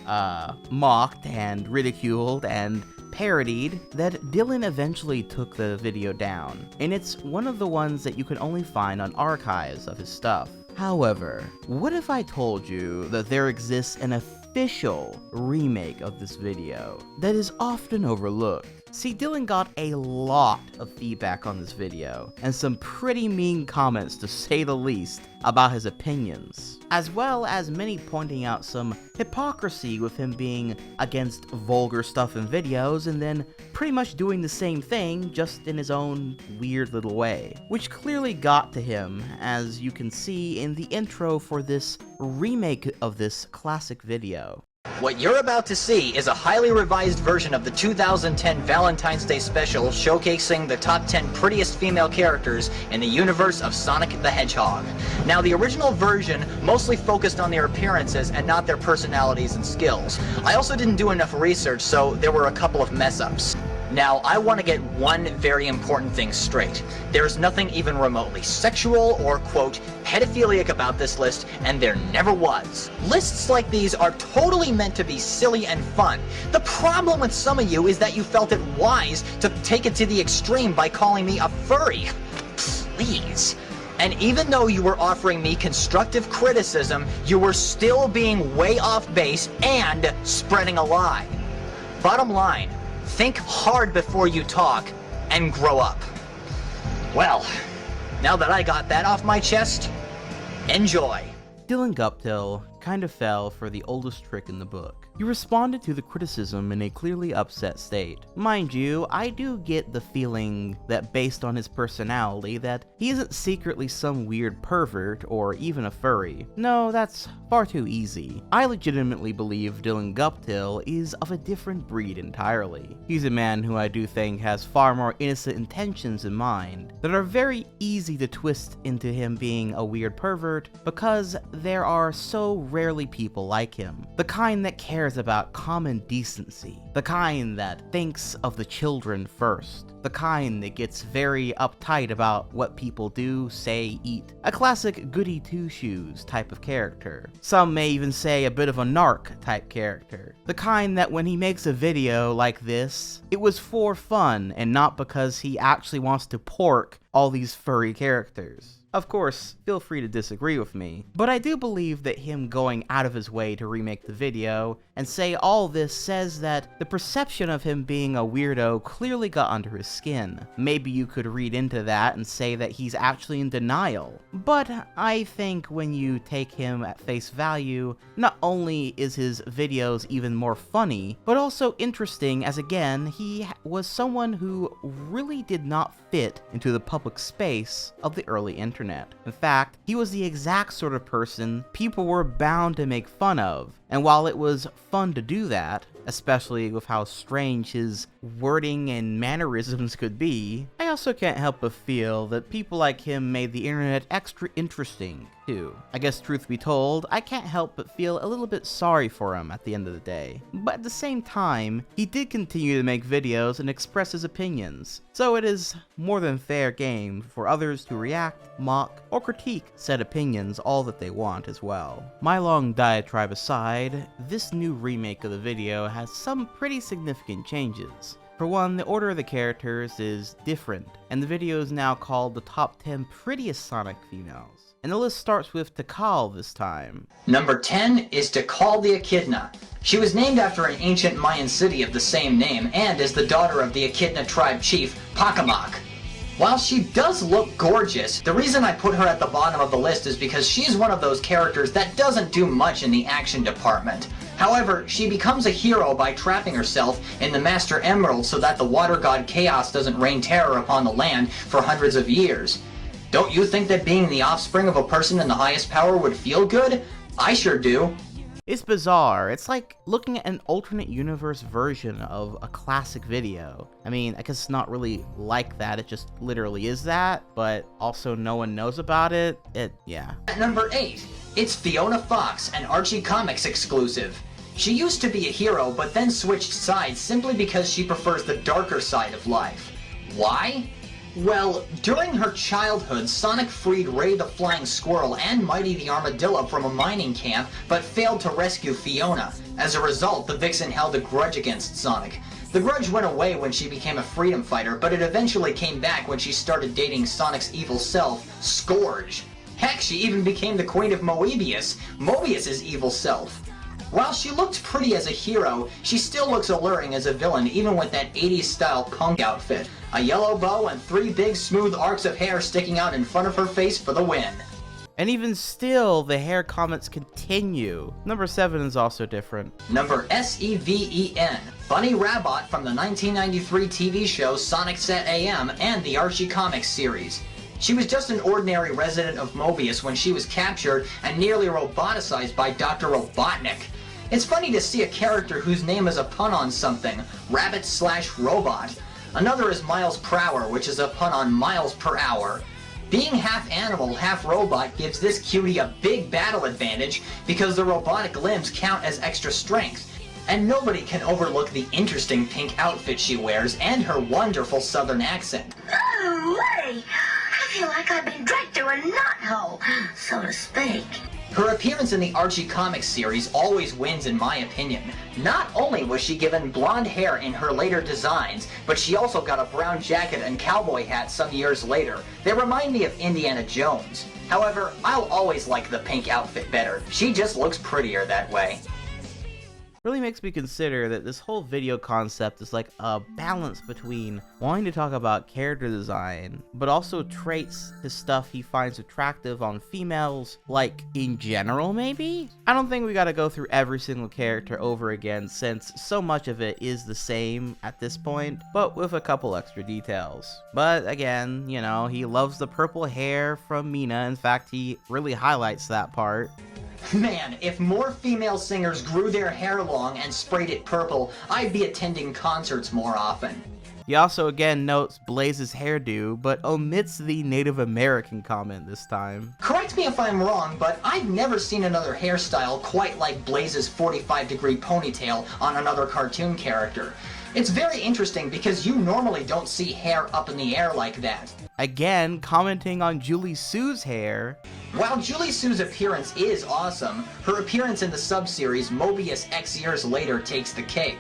mocked and ridiculed and parodied that Dylan eventually took the video down. And it's one of the ones that you can only find on archives of his stuff. However, what if I told you that there exists an official remake of this video that is often overlooked? See, Dylan got a lot of feedback on this video, and some pretty mean comments to say the least about his opinions, as well as many pointing out some hypocrisy with him being against vulgar stuff in videos and then pretty much doing the same thing just in his own weird little way, which clearly got to him, as you can see in the intro for this remake of this classic video. What you're about to see is a highly revised version of the 2010 Valentine's Day special showcasing the top 10 prettiest female characters in the universe of Sonic the Hedgehog. Now, the original version mostly focused on their appearances and not their personalities and skills. I also didn't do enough research, so there were a couple of mess-ups. Now, I want to get one very important thing straight. There's nothing even remotely sexual or, quote, pedophilic about this list, and there never was. Lists like these are totally meant to be silly and fun. The problem with some of you is that you felt it wise to take it to the extreme by calling me a furry. Please. And even though you were offering me constructive criticism, you were still being way off base and spreading a lie. Bottom line, think hard before you talk, and grow up. Well, Now that I got that off my chest, enjoy. Dylan Guptill kind of fell for the oldest trick in the book. He responded to the criticism in a clearly upset state. Mind you, I do get the feeling that based on his personality that he isn't secretly some weird pervert or even a furry. No, that's far too easy. I legitimately believe Dylan Guptill is of a different breed entirely. He's a man who I do think has far more innocent intentions in mind that are very easy to twist into him being a weird pervert because there are so rarely people like him. The kind that cares about common decency. The kind that thinks of the children first. The kind that gets very uptight about what people do, say, eat. A classic goody two-shoes type of character. Some may even say a bit of a narc type character. The kind that when he makes a video like this, it was for fun and not because he actually wants to pork all these furry characters. Of course, feel free to disagree with me, but I do believe that him going out of his way to remake the video and say all this says that the perception of him being a weirdo clearly got under his skin. Maybe you could read into that and say that he's actually in denial, but I think when you take him at face value, not only is his videos even more funny, but also interesting as again, he was someone who really did not fit into the public space of the early internet. In fact, he was the exact sort of person people were bound to make fun of, and while it was fun to do that, especially with how strange his wording and mannerisms could be, I also can't help but feel that people like him made the internet extra interesting, too. I guess truth be told, I can't help but feel a little bit sorry for him at the end of the day. But at the same time, he did continue to make videos and express his opinions, so it is more than fair game for others to react, mock, or critique said opinions all that they want as well. My long diatribe aside, this new remake of the video has some pretty significant changes. For one, the order of the characters is different, and the video is now called the top 10 prettiest Sonic females. And the list starts with Tikal this time. Number 10 is Tikal the Echidna. She was named after an ancient Mayan city of the same name, and is the daughter of the Echidna tribe chief, Pakamak. While she does look gorgeous, the reason I put her at the bottom of the list is because she's one of those characters that doesn't do much in the action department. However, she becomes a hero by trapping herself in the Master Emerald so that the water god Chaos doesn't rain terror upon the land for hundreds of years. Don't you think that being the offspring of a person in the highest power would feel good? I sure do. It's bizarre. It's like looking at an alternate universe version of a classic video. I mean, I guess it's not really like that, it just literally is that, but also no one knows about it. Yeah. At number 8, it's Fiona Fox, an Archie Comics exclusive. She used to be a hero, but then switched sides simply because she prefers the darker side of life. Why? Well, during her childhood, Sonic freed Ray the Flying Squirrel and Mighty the Armadillo from a mining camp, but failed to rescue Fiona. As a result, the Vixen held a grudge against Sonic. The grudge went away when she became a freedom fighter, but it eventually came back when she started dating Sonic's evil self, Scourge. Heck, she even became the queen of Moebius, Mobius's evil self. While she looked pretty as a hero, she still looks alluring as a villain even with that 80s style punk outfit. A yellow bow and 3 big smooth arcs of hair sticking out in front of her face for the win. And even still, the hair comments continue. Number 7 is also different. Number SEVEN, Bunny Rabbit from the 1993 TV show Sonic Set AM and the Archie Comics series. She was just an ordinary resident of Mobius when she was captured and nearly roboticized by Dr. Robotnik. It's funny to see a character whose name is a pun on something, rabbit/robot. Another is Miles Per Hour, which is a pun on miles per hour. Being half animal, half robot gives this cutie a big battle advantage because the robotic limbs count as extra strength. And nobody can overlook the interesting pink outfit she wears and her wonderful southern accent. Oh, Larry! I feel like I've been dragged through a knothole, so to speak. Her appearance in the Archie Comics series always wins in my opinion. Not only was she given blonde hair in her later designs, but she also got a brown jacket and cowboy hat some years later. They remind me of Indiana Jones. However, I'll always like the pink outfit better. She just looks prettier that way. really makes me consider that this whole video concept is like a balance between wanting to talk about character design, but also traits to stuff he finds attractive on females, like in general maybe? I don't think we gotta go through every single character over again since so much of it is the same at this point, but with a couple extra details. But again, you know, he loves the purple hair from Mina. In fact, he really highlights that part. Man, if more female singers grew their hair long and sprayed it purple, I'd be attending concerts more often. He also again notes Blaze's hairdo, but omits the Native American comment this time. Correct me if I'm wrong, but I've never seen another hairstyle quite like Blaze's 45-degree ponytail on another cartoon character. It's very interesting because you normally don't see hair up in the air like that. Again, commenting on Julie Sue's hair. While Julie Sue's appearance is awesome, her appearance in the sub-series Mobius X Years Later takes the cake.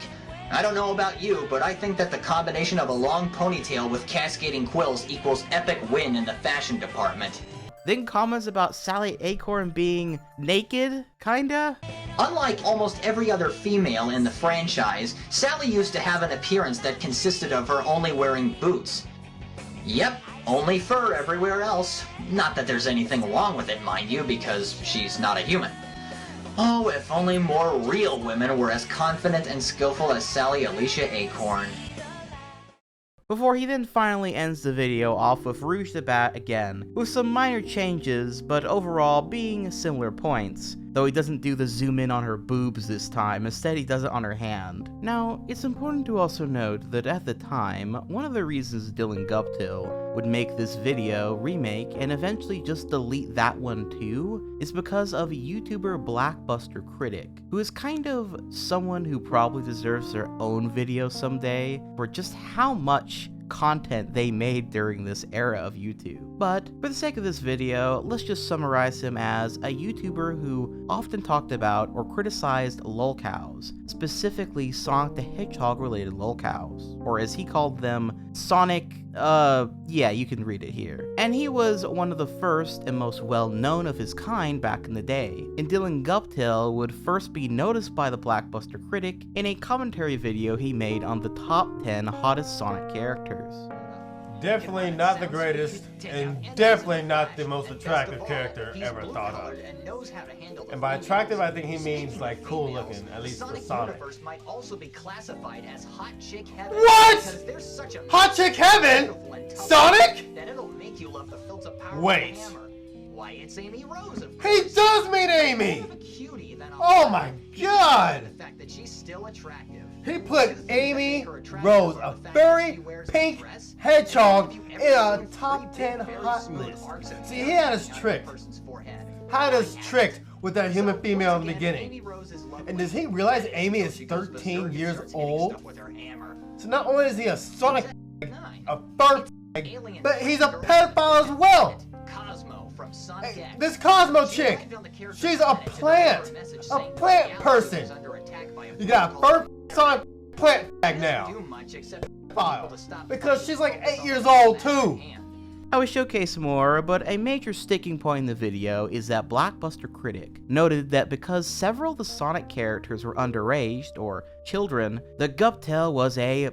I don't know about you, but I think that the combination of a long ponytail with cascading quills equals epic win in the fashion department. Then comments about Sally Acorn being naked, kinda? Unlike almost every other female in the franchise, Sally used to have an appearance that consisted of her only wearing boots. Yep, only fur everywhere else. Not that there's anything wrong with it, mind you, because she's not a human. Oh, if only more real women were as confident and skillful as Sally Alicia Acorn. Before he then finally ends the video off with Rouge the Bat again, with some minor changes, but overall being similar points, though he doesn't do the zoom in on her boobs this time, instead he does it on her hand. Now, it's important to also note that at the time, one of the reasons Dylan Guptill would make this video remake and eventually just delete that one too, is because of YouTuber Blackbuster Critic, who is kind of someone who probably deserves their own video someday for just how much content they made during this era of YouTube. But for the sake of this video, let's just summarize him as a YouTuber who often talked about or criticized lolcows, specifically Sonic the Hedgehog related lolcows, or as he called them, Sonic, yeah, you can read it here. And he was one of the first and most well-known of his kind back in the day, and Dylan Guptill would first be noticed by the Blackbuster Critic in a commentary video he made on the top 10 hottest Sonic characters. Definitely not the greatest, and definitely not the most attractive character ever thought of. And by attractive, I think he means like cool looking, at least for Sonic. Might also be classified as Hot Chick Heaven. What? Hot Chick Heaven? Sonic? That it'll make you love the filter power. Wait. Why, it's Amy Rose, of He does mean Amy! Oh my god! The fact that she's still attractive. He put Amy Rose, a furry pink hedgehog, in a top 10 hot list. See, he had us tricked. Had us tricked with that human female in the beginning. And does he realize Amy is 13 years old? So not only is he a Sonic, a fur, but he's a pedophile as well. Hey, this Cosmo chick, she's a plant person. You got a fur Sonic plant tag now. File. Because she's like 8 years old too. I will showcase more, but a major sticking point in the video is that Blackbuster Critic noted that because several of the Sonic characters were underaged, or children, the Guptill was a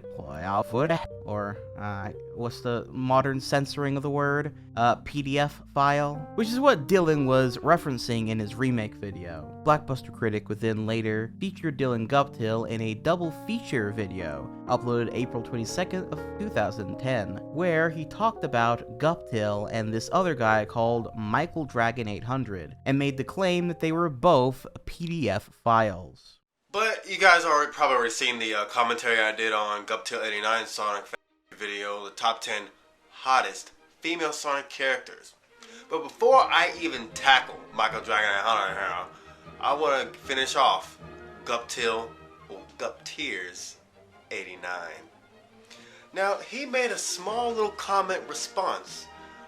what's the modern censoring of the word? PDF file, which is what Dylan was referencing in his remake video. Blackbuster Critic would then later feature Dylan Guptill in a double feature video, uploaded April 22nd of 2010, where he talked about Guptill and this other guy called Michael Dragon 800, and made the claim that they were both PDF files. But you guys probably already seen the commentary I did on Guptill 89 Sonic video, the top 10 hottest female Sonic characters. But before I even tackle Michael Dragon 800, I want to finish off Guptill, or Guptears 89. Now, he made a small little comment response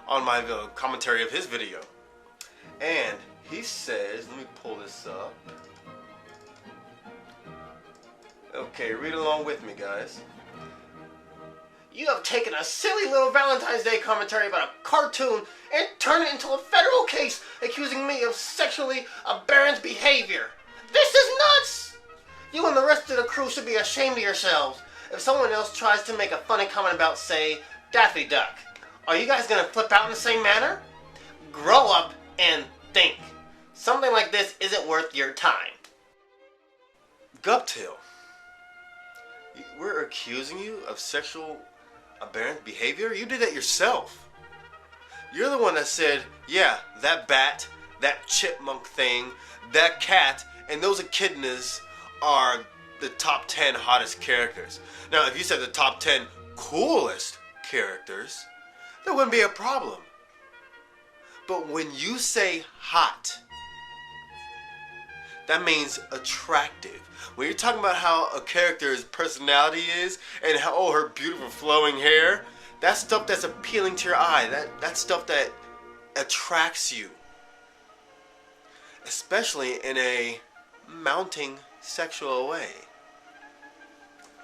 on my commentary of his video. And he says, let me pull this up. Okay, read along with me, guys. You have taken a silly little Valentine's Day commentary about a cartoon and turned it into a federal case accusing me of sexually aberrant behavior. This is nuts! You and rest of the crew should be ashamed of yourselves. If someone else tries to make a funny comment about, say, Daffy Duck, are you guys gonna flip out in the same manner? Grow up and think. Something like this isn't worth your time. Guptill, we're accusing you of sexual aberrant behavior? You did that yourself. You're the one that said, yeah, that bat, that chipmunk thing, that cat, and those echidnas are the top 10 hottest characters. Now, if you said the top 10 coolest characters, that wouldn't be a problem. But when you say hot, that means attractive. When you're talking about how a character's personality is and how, oh, her beautiful flowing hair, that's stuff that's appealing to your eye. That's stuff that attracts you. Especially in a mounting sexual way.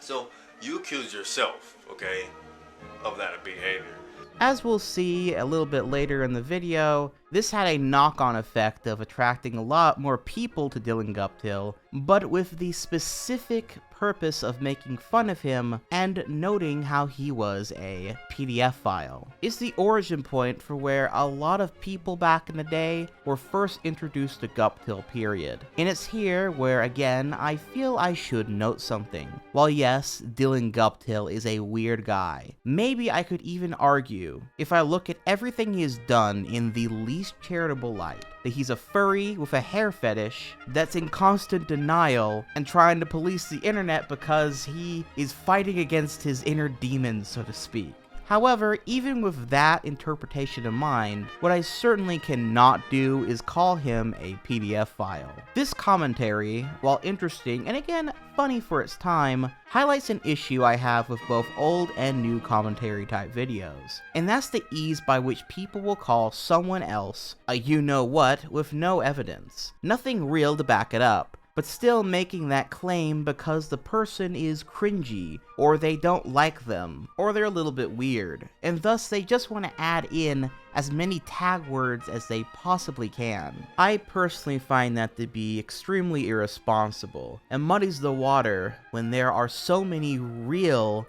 So you accuse yourself, okay, of that behavior. As we'll see a little bit later in the video, this had a knock-on effect of attracting a lot more people to Dylan Guptill, but with the specific purpose of making fun of him and noting how he was a PDF file. It's the origin point for where a lot of people back in the day were first introduced to Guptill, period. And it's here where, again, I feel I should note something. While yes, Dylan Guptill is a weird guy, maybe I could even argue, if I look at everything he has done in the least charitable light, that he's a furry with a hair fetish that's in constant denial and trying to police the internet because he is fighting against his inner demons, so to speak. However, even with that interpretation in mind, what I certainly cannot do is call him a PDF file. This commentary, while interesting and again funny for its time, highlights an issue I have with both old and new commentary type videos, and that's the ease by which people will call someone else a you-know-what with no evidence, nothing real to back it up, but still making that claim because the person is cringy, or they don't like them, or they're a little bit weird, and thus they just want to add in as many tag words as they possibly can. I personally find that to be extremely irresponsible, and muddies the water when there are so many real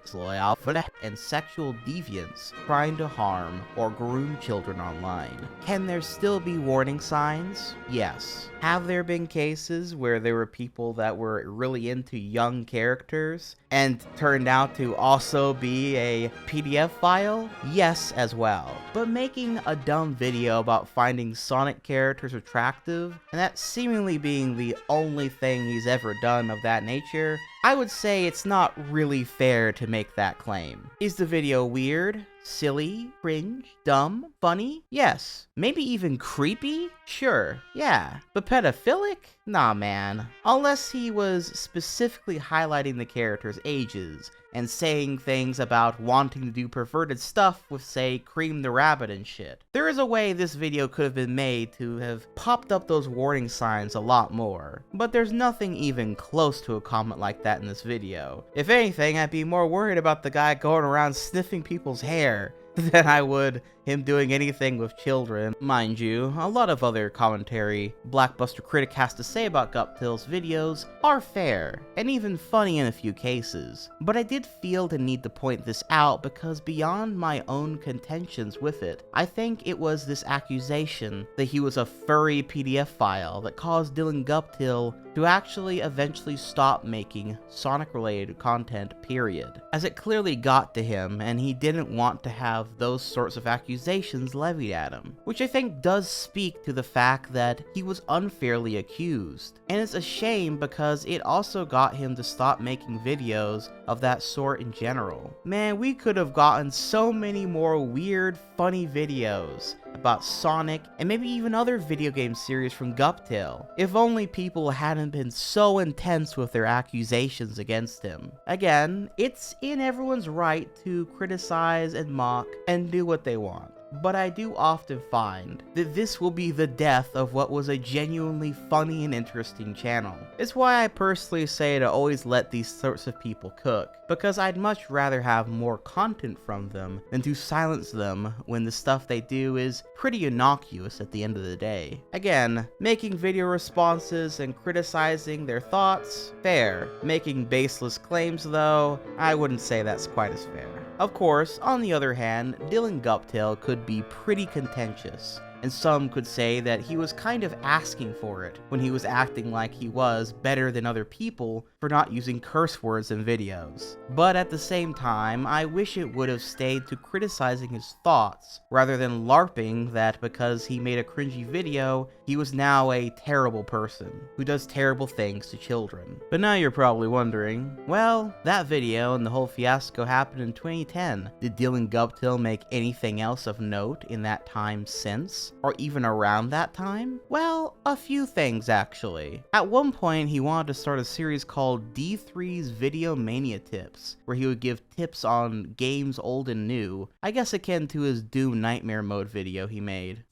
and sexual deviants trying to harm or groom children online. Can there still be warning signs? Yes. Have there been cases where there were people that were really into young characters and turned out to also be a PDF file? Yes, as well. But making a dumb video about finding Sonic characters attractive, and that seemingly being the only thing he's ever done of that nature, I would say it's not really fair to make that claim. Is the video weird? Silly? Cringe? Dumb? Funny? Yes. Maybe even creepy? Sure. Yeah. But pedophilic? Nah, man. Unless he was specifically highlighting the characters' ages and saying things about wanting to do perverted stuff with, say, Cream the Rabbit and shit. There is a way this video could have been made to have popped up those warning signs a lot more, but there's nothing even close to a comment like that in this video. If anything, I'd be more worried about the guy going around sniffing people's hair than I would him doing anything with children. Mind you, a lot of other commentary Blackbuster Critic has to say about Guptill's videos are fair, and even funny in a few cases, but I did feel the need to point this out because beyond my own contentions with it, I think it was this accusation that he was a furry PDF file that caused Dylan Guptill to actually eventually stop making Sonic-related content, period, as it clearly got to him and he didn't want to have those sorts of accusations levied at him, which I think does speak to the fact that he was unfairly accused. And it's a shame because it also got him to stop making videos of that sort in general. Man, we could have gotten so many more weird, funny videos about Sonic and maybe even other video game series from Guptill, if only people hadn't been so intense with their accusations against him. Again, it's in everyone's right to criticize and mock and do what they want. but I do often find that this will be the death of what was a genuinely funny and interesting channel. It's why I personally say to always let these sorts of people cook, because I'd much rather have more content from them than to silence them when the stuff they do is pretty innocuous at the end of the day. Again, making video responses and criticizing their thoughts, fair. Making baseless claims though, I wouldn't say that's quite as fair. Of course, on the other hand, Dylan Guptill could be pretty contentious, and some could say that he was kind of asking for it when he was acting like he was better than other people for not using curse words in videos. But at the same time, I wish it would have stayed to criticizing his thoughts, rather than LARPing that because he made a cringy video, he was now a terrible person who does terrible things to children. But now you're probably wondering, well, that video and the whole fiasco happened in 2010. Did Dylan Guptill make anything else of note in that time since? Or even around that time? Well, a few things actually. At one point, he wanted to start a series called D3's Video Mania Tips, where he would give tips on games old and new, I guess akin to his Doom Nightmare Mode video he made.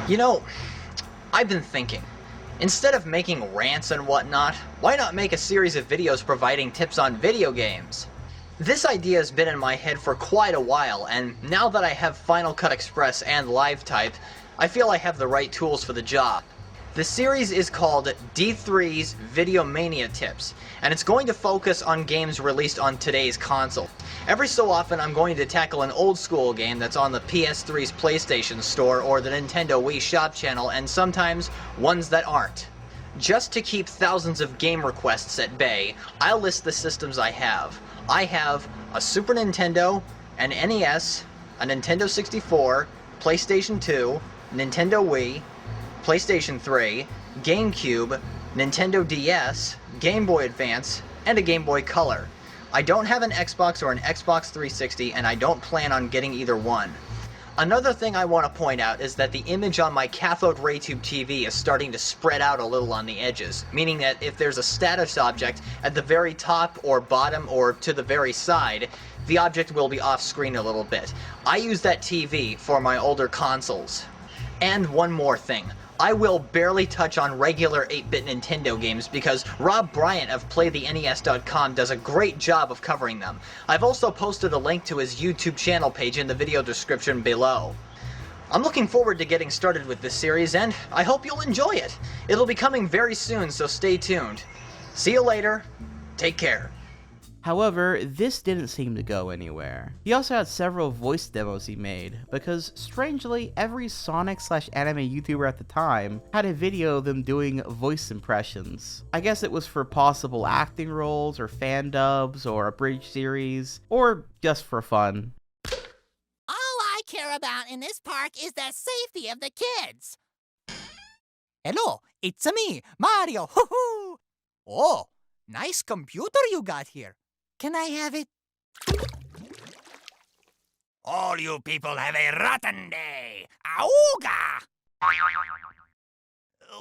You know, I've been thinking, instead of making rants and whatnot, why not make a series of videos providing tips on video games? This idea has been in my head for quite a while, and now that I have Final Cut Express and LiveType, I feel I have the right tools for the job. The series is called D3's Video Mania Tips, and it's going to focus on games released on today's console. Every so often I'm going to tackle an old school game that's on the PS3's PlayStation Store or the Nintendo Wii Shop channel, and sometimes ones that aren't. Just to keep thousands of game requests at bay, I'll list the systems I have. I have a Super Nintendo, an NES, a Nintendo 64, PlayStation 2, Nintendo Wii, PlayStation 3, GameCube, Nintendo DS, Game Boy Advance, and a Game Boy Color. I don't have an Xbox or an Xbox 360, and I don't plan on getting either one. Another thing I want to point out is that the image on my cathode ray tube TV is starting to spread out a little on the edges, meaning that if there's a status object at the very top or bottom or to the very side, the object will be off screen a little bit. I use that TV for my older consoles. And one more thing. I will barely touch on regular 8-bit Nintendo games because Rob Bryant of PlayTheNES.com does a great job of covering them. I've also posted a link to his YouTube channel page in the video description below. I'm looking forward to getting started with this series, and I hope you'll enjoy it. It'll be coming very soon, so stay tuned. See you later. Take care. However, this didn't seem to go anywhere. He also had several voice demos he made, because strangely, every Sonic/anime YouTuber at the time had a video of them doing voice impressions. I guess it was for possible acting roles, or fan dubs, or a bridge series, or just for fun. All I care about in this park is the safety of the kids. Hello, it's me, Mario, hoo-hoo! Oh, nice computer you got here. Can I have it? All you people have a rotten day. Auga!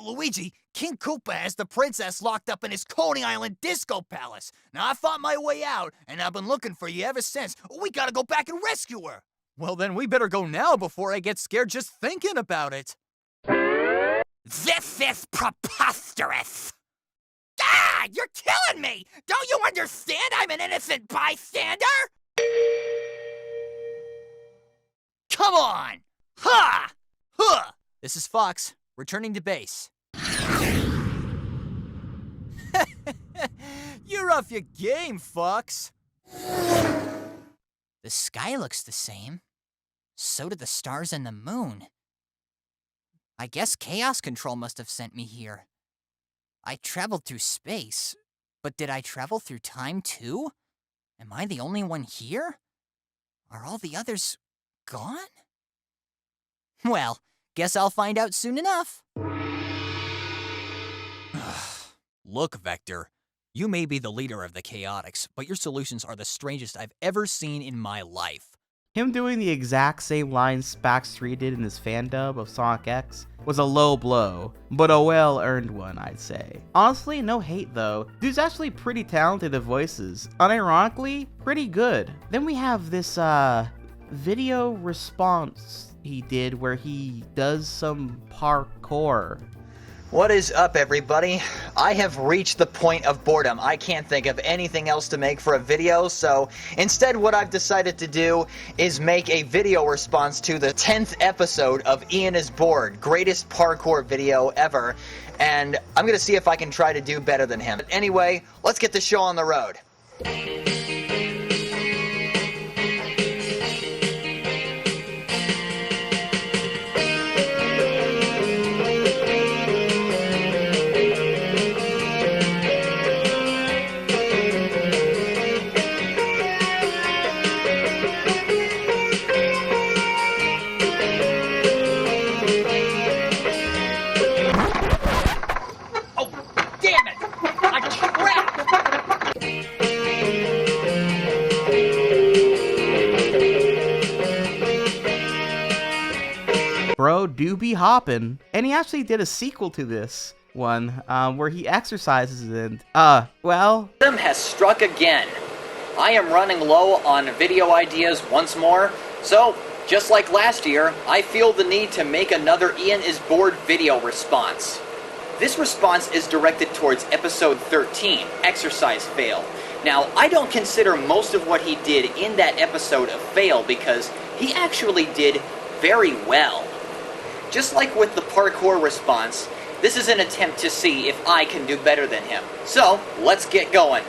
Luigi, King Koopa has the princess locked up in his Coney Island disco palace. Now, I fought my way out, and I've been looking for you ever since. We gotta go back and rescue her. Well, then we better go now before I get scared just thinking about it. This is preposterous. Ah, you're killing me! Don't you understand I'm an innocent bystander? Come on! Ha! Huh! This is Fox, returning to base. You're off your game, Fox. The sky looks the same. So do the stars and the moon. I guess Chaos Control must have sent me here. I traveled through space, but did I travel through time too? Am I the only one here? Are all the others gone? Well, guess I'll find out soon enough. Look, Vector, you may be the leader of the Chaotix, but your solutions are the strangest I've ever seen in my life. Him doing the exact same lines Spax3 did in his fan dub of Sonic X was a low blow, but a well-earned one, I'd say. Honestly, no hate though. Dude's actually pretty talented at voices. Unironically, pretty good. Then we have this, video response he did where he does some parkour. What is up, everybody? I have reached the point of boredom. I can't think of anything else to make for a video, so instead what I've decided to do is make a video response to the 10th episode of Ian is Bored, greatest parkour video ever, and I'm gonna see if I can try to do better than him. But anyway, let's get the show on the road. Bro do be hoppin'. And he actually did a sequel to this one, where he exercises and, well... Boredom has struck again. I am running low on video ideas once more, so, just like last year, I feel the need to make another Ian is Bored video response. This response is directed towards episode 13, Exercise Fail. Now, I don't consider most of what he did in that episode a fail because he actually did very well. Just like with the parkour response, this is an attempt to see if I can do better than him. So, let's get going.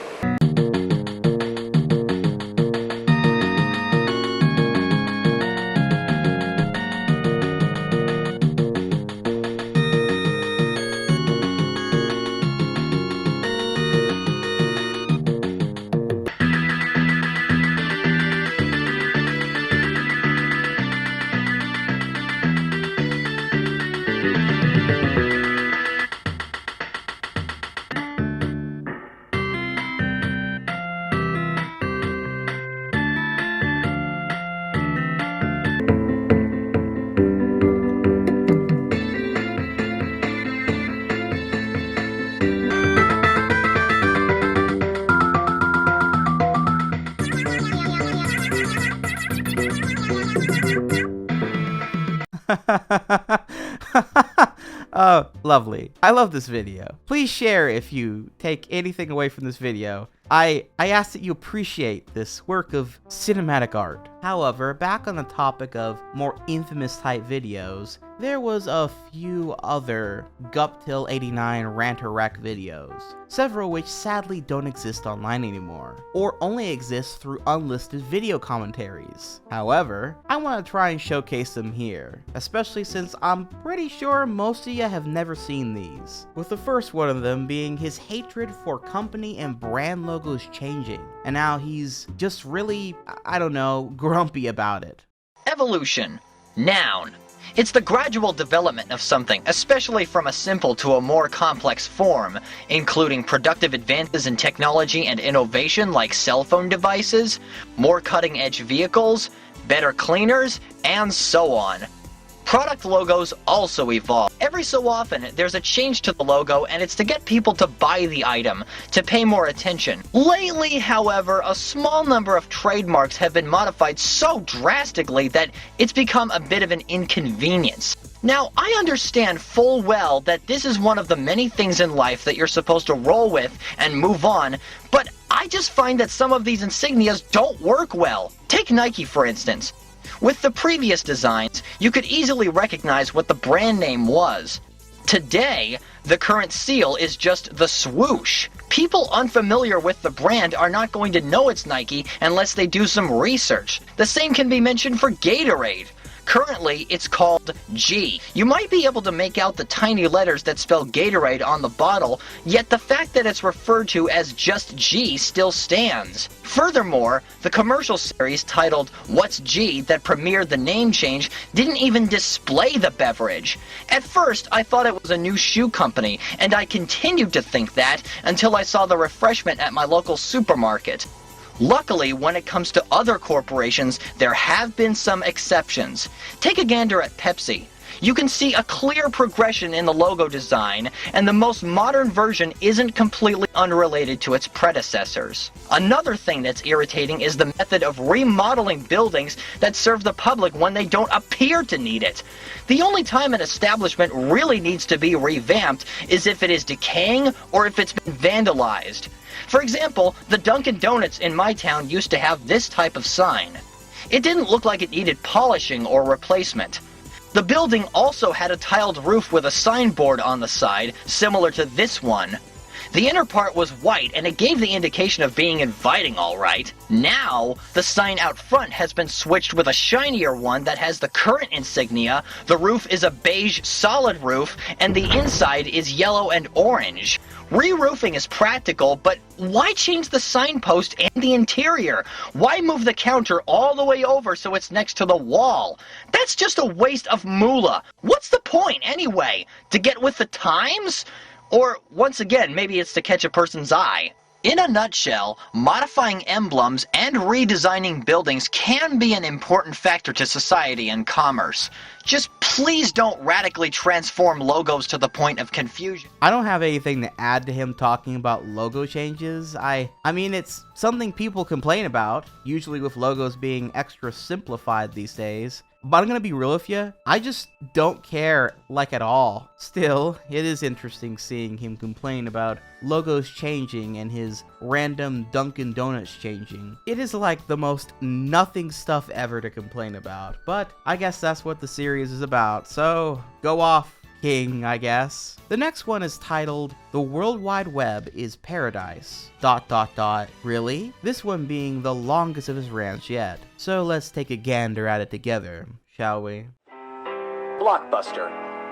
Oh, lovely. I love this video. Please share if you take anything away from this video. I ask that you appreciate this work of cinematic art. However, back on the topic of more infamous type videos, there was a few other Guptill 89 rant-a-wreck videos, several which sadly don't exist online anymore, or only exist through unlisted video commentaries. However, I want to try and showcase them here, especially since I'm pretty sure most of you have never seen these, with the first one of them being his hatred for company and brand logos changing, and now he's just really, I don't know, grumpy about it. Evolution. Noun. It's the gradual development of something, especially from a simple to a more complex form, including productive advances in technology and innovation like cell phone devices, more cutting-edge vehicles, better cleaners, and so on. Product logos also evolve. Every so often, there's a change to the logo, and it's to get people to buy the item, to pay more attention. Lately, however, a small number of trademarks have been modified so drastically that it's become a bit of an inconvenience. Now, I understand full well that this is one of the many things in life that you're supposed to roll with and move on, but I just find that some of these insignias don't work well. Take Nike, for instance. With the previous designs, you could easily recognize what the brand name was. Today, the current seal is just the swoosh. People unfamiliar with the brand are not going to know it's Nike unless they do some research. The same can be mentioned for Gatorade. Currently, it's called G. You might be able to make out the tiny letters that spell Gatorade on the bottle, yet the fact that it's referred to as just G still stands. Furthermore, the commercial series titled What's G that premiered the name change didn't even display the beverage. At first, I thought it was a new shoe company, and I continued to think that until I saw the refreshment at my local supermarket. Luckily, when it comes to other corporations, there have been some exceptions. Take a gander at Pepsi. You can see a clear progression in the logo design, and the most modern version isn't completely unrelated to its predecessors. Another thing that's irritating is the method of remodeling buildings that serve the public when they don't appear to need it. The only time an establishment really needs to be revamped is if it is decaying or if it's been vandalized. For example, the Dunkin' Donuts in my town used to have this type of sign. It didn't look like it needed polishing or replacement. The building also had a tiled roof with a signboard on the side, similar to this one. The inner part was white, and it gave the indication of being inviting, alright. Now, the sign out front has been switched with a shinier one that has the current insignia, the roof is a beige solid roof, and the inside is yellow and orange. Re-roofing is practical, but why change the signpost and the interior? Why move the counter all the way over so it's next to the wall? That's just a waste of moolah. What's the point, anyway? To get with the times? Or, once again, maybe it's to catch a person's eye. In a nutshell, modifying emblems and redesigning buildings can be an important factor to society and commerce. Just please don't radically transform logos to the point of confusion. I don't have anything to add to him talking about logo changes. I mean, it's something people complain about, usually with logos being extra simplified these days. But I'm gonna be real with you, I just don't care, like, at all. Still, it is interesting seeing him complain about logos changing and his random Dunkin' Donuts changing. It is like the most nothing stuff ever to complain about, but I guess that's what the series is about, so go off, King, I guess. The next one is titled, The World Wide Web is Paradise, ... Really? This one being the longest of his rants yet. So let's take a gander at it together, shall we? Blockbuster,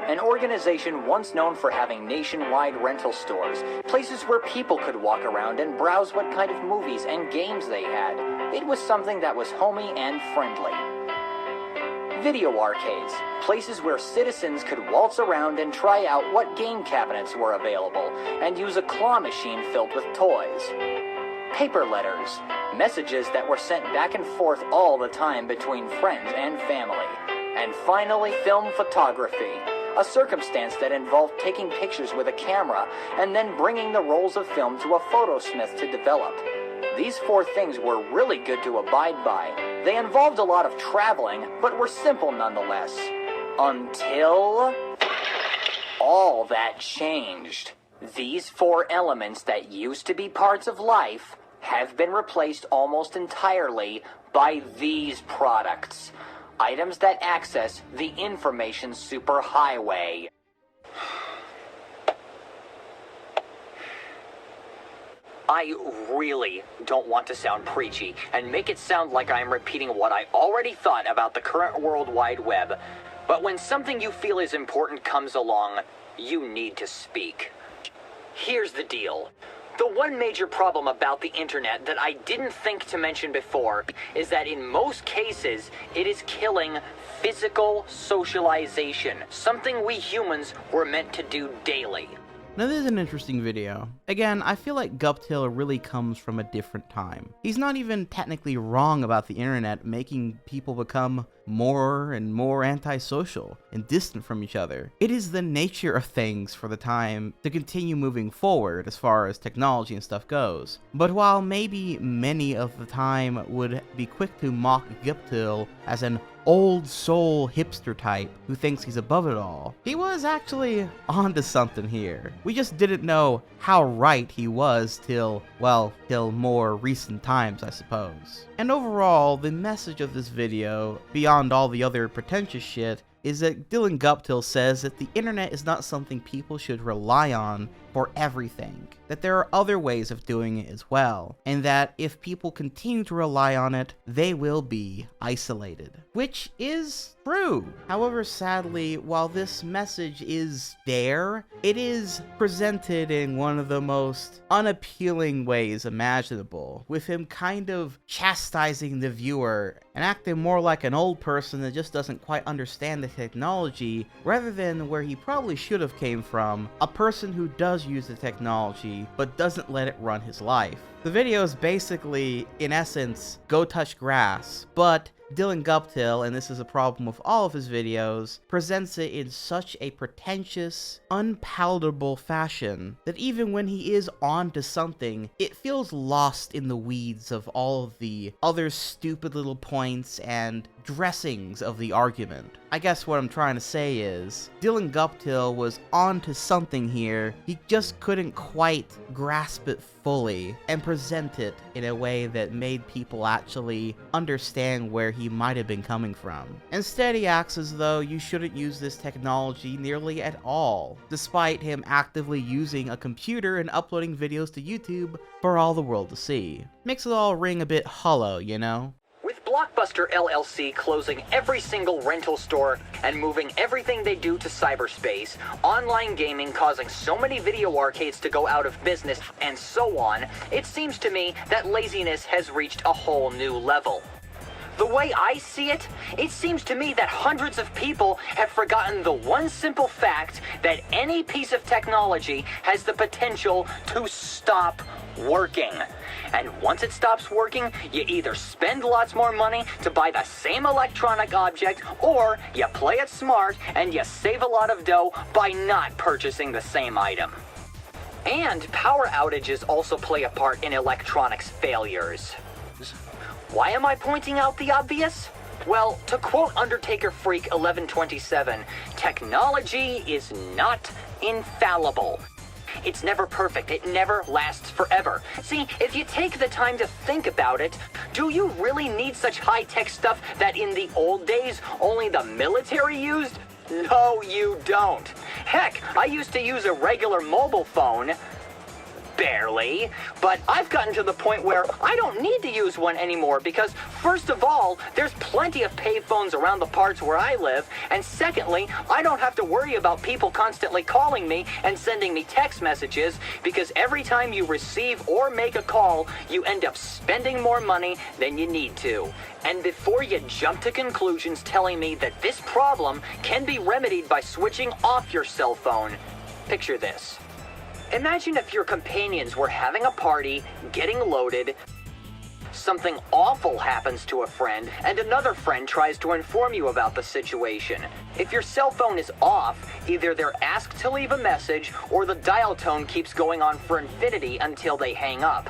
an organization once known for having nationwide rental stores, places where people could walk around and browse what kind of movies and games they had. It was something that was homey and friendly. Video arcades, places where citizens could waltz around and try out what game cabinets were available, and use a claw machine filled with toys. Paper letters, messages that were sent back and forth all the time between friends and family. And finally, film photography, a circumstance that involved taking pictures with a camera and then bringing the rolls of film to a photosmith to develop. These four things were really good to abide by. They involved a lot of traveling, but were simple nonetheless. Until all that changed. These four elements that used to be parts of life have been replaced almost entirely by these products. Items that access the information superhighway. I really don't want to sound preachy and make it sound like I am repeating what I already thought about the current World Wide Web, but when something you feel is important comes along, you need to speak. Here's the deal. The one major problem about the internet that I didn't think to mention before is that in most cases, it is killing physical socialization, something we humans were meant to do daily. Now this is an interesting video. Again, I feel like Guptill really comes from a different time. He's not even technically wrong about the internet making people become more and more antisocial and distant from each other. It is the nature of things for the time to continue moving forward as far as technology and stuff goes. But while maybe many of the time would be quick to mock Guptill as an old soul hipster type who thinks he's above it all, he was actually onto something here. We just didn't know how right he was till more recent times, I suppose. And overall, the message of this video, beyond all the other pretentious shit, is that Dylan Guptill says that the internet is not something people should rely on for everything, that there are other ways of doing it as well, and that if people continue to rely on it, they will be isolated. Which is true. However, sadly, while this message is there, it is presented in one of the most unappealing ways imaginable, with him kind of chastising the viewer and acting more like an old person that just doesn't quite understand the technology, rather than where he probably should have came from, a person who does use the technology but doesn't let it run his life. The video is basically, in essence, go touch grass, but Dylan Guptill, and this is a problem with all of his videos, presents it in such a pretentious, unpalatable fashion that even when he is on to something, it feels lost in the weeds of all of the other stupid little points and dressings of the argument. I guess what I'm trying to say is, Dylan Guptill was on to something here, he just couldn't quite grasp it fully and present it in a way that made people actually understand where he might have been coming from. Instead, he acts as though you shouldn't use this technology nearly at all, despite him actively using a computer and uploading videos to YouTube for all the world to see. Makes it all ring a bit hollow, you know? With Blockbuster LLC closing every single rental store and moving everything they do to cyberspace, online gaming causing so many video arcades to go out of business, and so on, it seems to me that laziness has reached a whole new level. The way I see it, it seems to me that hundreds of people have forgotten the one simple fact that any piece of technology has the potential to stop working. And once it stops working, you either spend lots more money to buy the same electronic object, or you play it smart and you save a lot of dough by not purchasing the same item. And power outages also play a part in electronics failures. Why am I pointing out the obvious? Well, to quote Undertaker Freak 1127, technology is not infallible. It's never perfect. It never lasts forever. See, if you take the time to think about it, do you really need such high-tech stuff that in the old days only the military used? No, you don't. Heck, I used to use a regular mobile phone. Barely, but I've gotten to the point where I don't need to use one anymore because, first of all, there's plenty of payphones around the parts where I live, and secondly, I don't have to worry about people constantly calling me and sending me text messages because every time you receive or make a call, you end up spending more money than you need to. And before you jump to conclusions telling me that this problem can be remedied by switching off your cell phone, picture this. Imagine if your companions were having a party, getting loaded, something awful happens to a friend, and another friend tries to inform you about the situation. If your cell phone is off, either they're asked to leave a message, or the dial tone keeps going on for infinity until they hang up.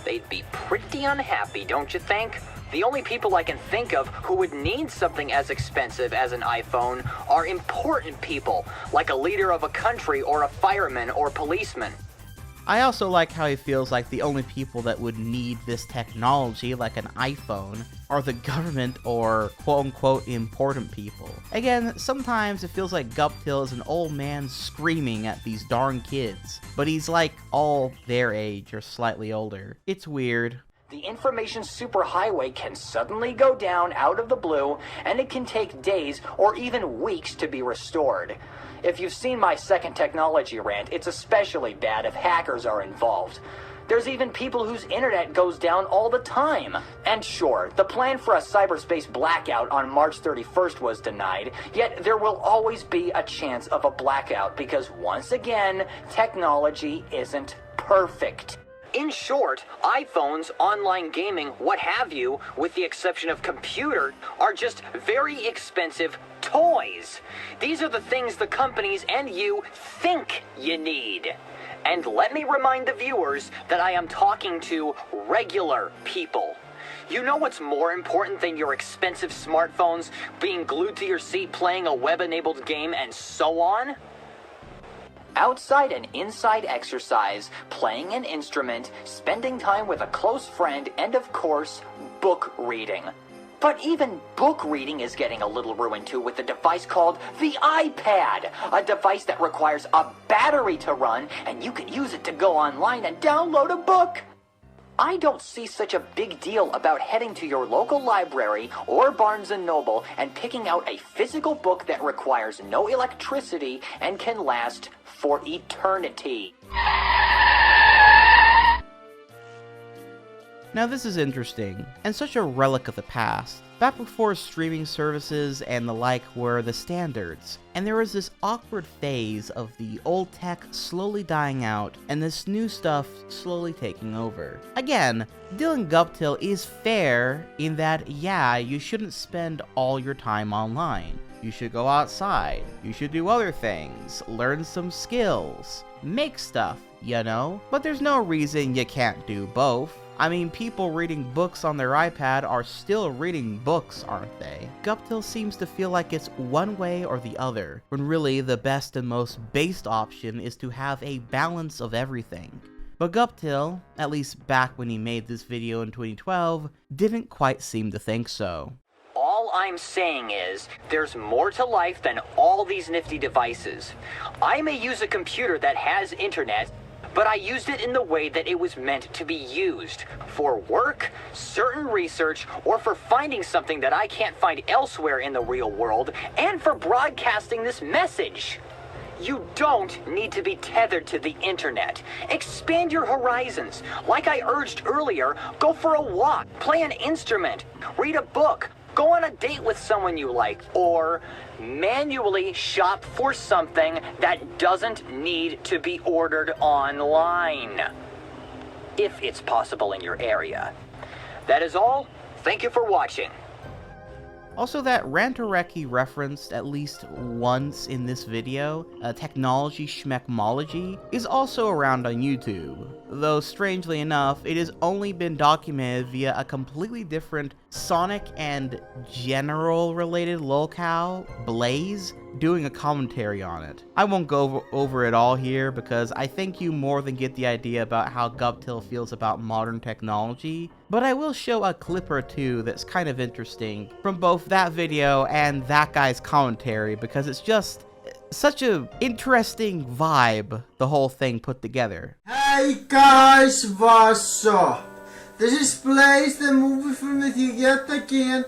They'd be pretty unhappy, don't you think? The only people I can think of who would need something as expensive as an iPhone are important people, like a leader of a country or a fireman or policeman. I also like how he feels like the only people that would need this technology, like an iPhone, are the government or quote-unquote important people. Again, sometimes it feels like Guptill is an old man screaming at these darn kids, but he's like all their age or slightly older. It's weird. The information superhighway can suddenly go down out of the blue, and it can take days or even weeks to be restored. If you've seen my second technology rant, it's especially bad if hackers are involved. There's even people whose internet goes down all the time. And sure, the plan for a cyberspace blackout on March 31st was denied, yet there will always be a chance of a blackout because once again, technology isn't perfect. In short, iPhones, online gaming, what have you, with the exception of computer, are just very expensive toys. These are the things the companies and you think you need. And let me remind the viewers that I am talking to regular people. You know what's more important than your expensive smartphones, being glued to your seat playing a web-enabled game, and so on? Outside and inside exercise, playing an instrument, spending time with a close friend, and of course, book reading. But even book reading is getting a little ruined too with a device called the iPad, a device that requires a battery to run, and you can use it to go online and download a book. I don't see such a big deal about heading to your local library or Barnes & Noble and picking out a physical book that requires no electricity and can last for eternity. Now this is interesting, and such a relic of the past. Back before streaming services and the like were the standards, and there was this awkward phase of the old tech slowly dying out and this new stuff slowly taking over. Again, Dylan Guptill is fair in that, yeah, you shouldn't spend all your time online. You should go outside, you should do other things, learn some skills, make stuff, you know? But there's no reason you can't do both. I mean, people reading books on their iPad are still reading books, aren't they? Guptill seems to feel like it's one way or the other, when really the best and most based option is to have a balance of everything. But Guptill, at least back when he made this video in 2012, didn't quite seem to think so. All I'm saying is, there's more to life than all these nifty devices. I may use a computer that has internet, but I used it in the way that it was meant to be used. For work, certain research, or for finding something that I can't find elsewhere in the real world, and for broadcasting this message. You don't need to be tethered to the internet. Expand your horizons. Like I urged earlier, go for a walk, play an instrument, read a book, go on a date with someone you like, or manually shop for something that doesn't need to be ordered online, if it's possible in your area. That is all. Thank you for watching. Also, that Rantorek he referenced at least once in this video, technology schmeckmology, is also around on YouTube, though strangely enough, it has only been documented via a completely different Sonic and general related lolcow, Blaze, doing a commentary on it. I won't go over it all here because I think you more than get the idea about how Guptill feels about modern technology, but I will show a clip or two that's kind of interesting from both that video and that guy's commentary because it's just such a interesting vibe, the whole thing put together. Hey guys, what's up? This is Blaze, the movie film with you yet again,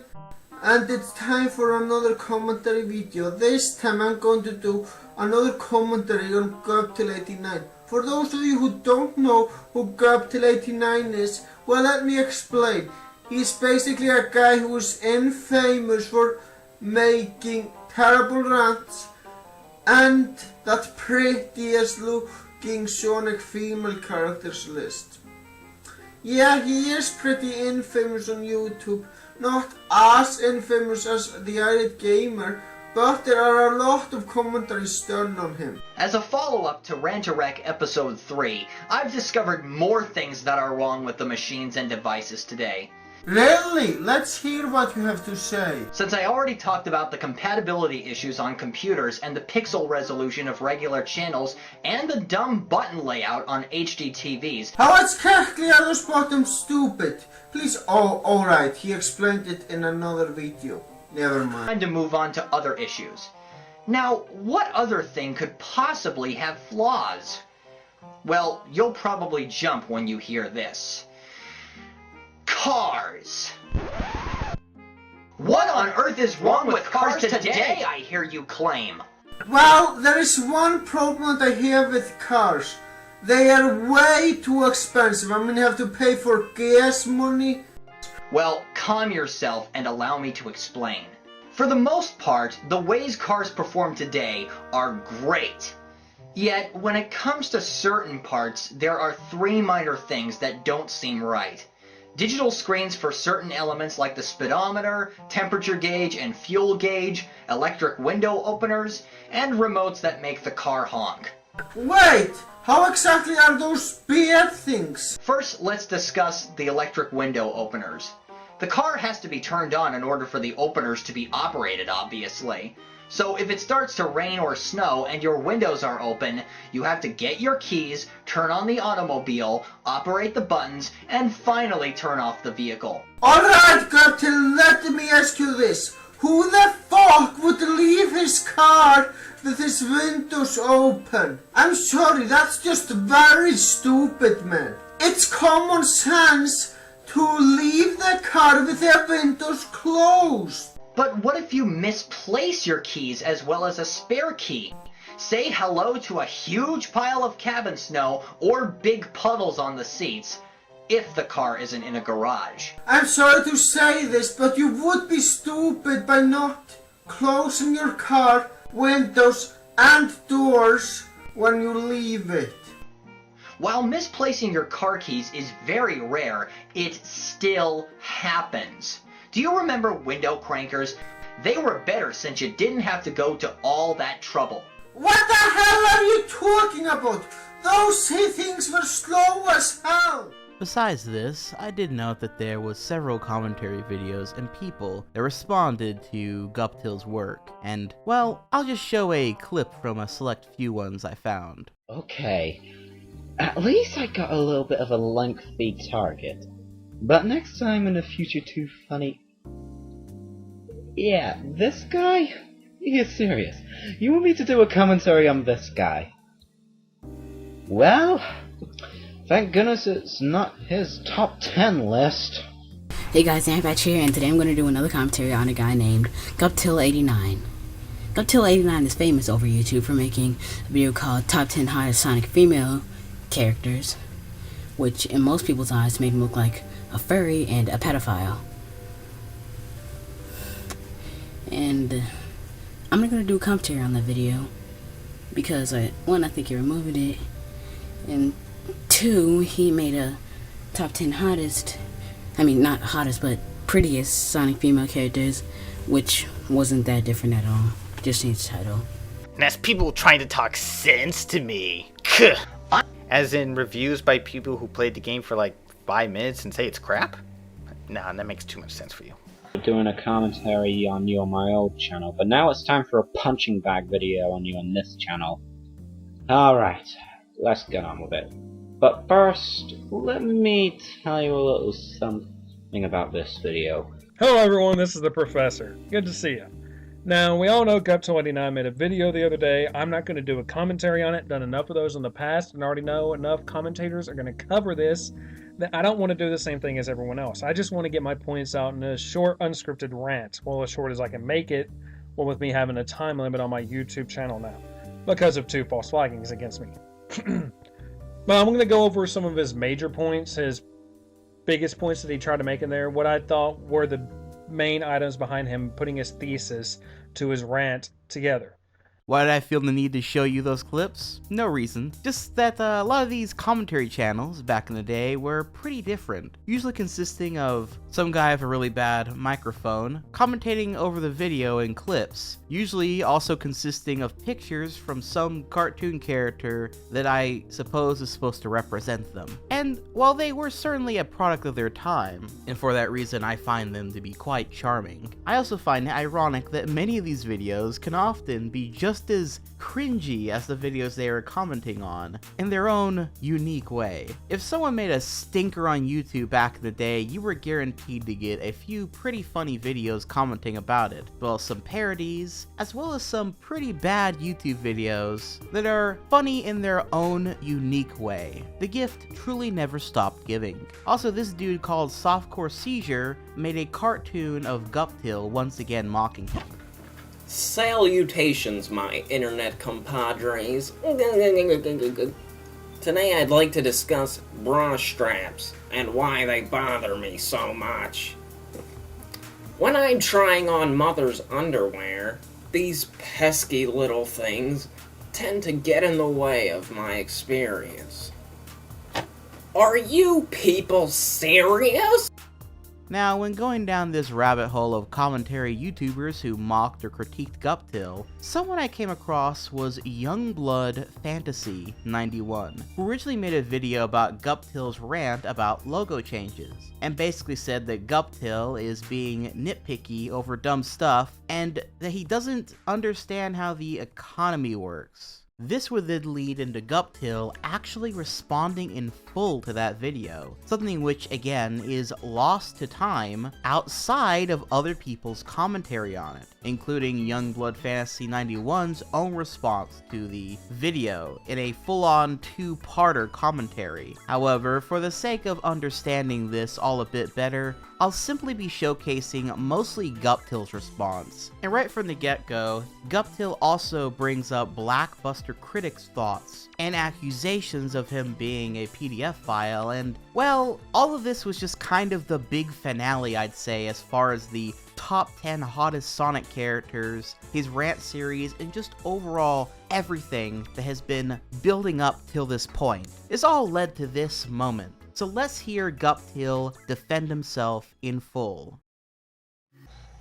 and it's time for another commentary video. This time I'm going to do another commentary on Guptill 89. For those of you who don't know who Guptill 89 is, well, let me explain. He's basically a guy who is infamous for making terrible rants and that prettiest looking Sonic female characters list. Yeah, he is pretty infamous on YouTube, not as infamous as the Irate Gamer, but there are a lot of commentaries done on him. As a follow-up to Rantorek Episode 3, I've discovered more things that are wrong with the machines and devices today. Really? Let's hear what you have to say. Since I already talked about the compatibility issues on computers and the pixel resolution of regular channels and the dumb button layout on HD TVs. How exactly are those buttons stupid? Please, alright, he explained it in another video. Never mind. Time to move on to other issues. Now, what other thing could possibly have flaws? Well, you'll probably jump when you hear this. Cars! What on earth is wrong with cars today, I hear you claim? Well, there is one problem that I have with cars. They are way too expensive. I mean, you have to pay for gas money. Well, calm yourself and allow me to explain. For the most part, the ways cars perform today are great. Yet, when it comes to certain parts, there are three minor things that don't seem right. Digital screens for certain elements like the speedometer, temperature gauge and fuel gauge, electric window openers, and remotes that make the car honk. Wait! How exactly are those bad things? First, let's discuss the electric window openers. The car has to be turned on in order for the openers to be operated, obviously. So if it starts to rain or snow and your windows are open, you have to get your keys, turn on the automobile, operate the buttons, and finally turn off the vehicle. Alright, Guptill, let me ask you this. Who the fuck would leave his car with his windows open? I'm sorry, that's just very stupid, man. It's common sense to leave the car with their windows closed. But what if you misplace your keys as well as a spare key? Say hello to a huge pile of cabin snow or big puddles on the seats. if the car isn't in a garage. I'm sorry to say this, but you would be stupid by not closing your car windows and doors when you leave it. While misplacing your car keys is very rare, it still happens. Do you remember window crankers? They were better since you didn't have to go to all that trouble. What the hell are you talking about? Those things were slow as hell! Besides this, I did note that there was several commentary videos and people that responded to Guptill's work, and, well, I'll just show a clip from a select few ones I found. Okay, at least I got a little bit of a lengthy target, but next time in the future too funny... Yeah, this guy? He is serious. You want me to do a commentary on this guy? Well... thank goodness it's not his top 10 list. Hey guys, I'm back here, and today I'm going to do another commentary on a guy named Guptill89. Guptill89 is famous over YouTube for making a video called Top 10 Hottest Sonic Female Characters, which in most people's eyes made him look like a furry and a pedophile. And I'm not going to do a commentary on that video, because one, I think he removed it, and 2, he made a top 10 hottest, I mean not hottest, but prettiest Sonic female characters, which wasn't that different at all. Just changed the title. And that's people trying to talk sense to me. As in reviews by people who played the game for like 5 minutes and say it's crap? Nah, that makes too much sense for you. Doing a commentary on you on my old channel, but now it's time for a punching bag video on you on this channel. Alright, let's get on with it. But first, let me tell you a little something about this video. Hello everyone, this is the Professor. Good to see you. Now, we all know Guptill89 made a video the other day. I'm not going to do a commentary on it. Done enough of those in the past and already know enough commentators are going to cover this. That I don't want to do the same thing as everyone else. I just want to get my points out in a short, unscripted rant. Well, as short as I can make it, well, with me having a time limit on my YouTube channel now, because of 2 false flaggings against me. But I'm going to go over some of his major points, his biggest points that he tried to make in there, what I thought were the main items behind him putting his thesis to his rant together. Why did I feel the need to show you those clips? No reason. Just that a lot of these commentary channels back in the day were pretty different, usually consisting of some guy with a really bad microphone commentating over the video in clips, usually also consisting of pictures from some cartoon character that I suppose is supposed to represent them. And while they were certainly a product of their time, and for that reason I find them to be quite charming, I also find it ironic that many of these videos can often be just as cringy as the videos they are commenting on, in their own unique way. If someone made a stinker on YouTube back in the day, you were guaranteed to get a few pretty funny videos commenting about it, well, some parodies, as well as some pretty bad YouTube videos that are funny in their own unique way. The gift truly never stopped giving. Also, this dude called Softcore Seizure made a cartoon of Guptill once again mocking him. Salutations, my internet compadres. Today I'd like to discuss bra straps and why they bother me so much. When I'm trying on mother's underwear, these pesky little things tend to get in the way of my experience. Are you people serious? Now, when going down this rabbit hole of commentary YouTubers who mocked or critiqued Guptill, someone I came across was Youngblood Fantasy 91, who originally made a video about Guptill's rant about logo changes, and basically said that Guptill is being nitpicky over dumb stuff, and that he doesn't understand how the economy works. This would then lead into Guptill actually responding in full to that video, something which again is lost to time outside of other people's commentary on it. including Youngblood Fantasy 91's own response to the video in a full-on two-parter commentary. However, for the sake of understanding this all a bit better, I'll simply be showcasing mostly Guptill's response. And right from the get-go, Guptill also brings up Blackbuster Critic's thoughts and accusations of him being a PDF file, and, well, all of this was just kind of the big finale, I'd say, as far as the top 10 hottest Sonic characters, his rant series, and just overall everything that has been building up till this point. This all led to this moment. So let's hear Guptill defend himself in full.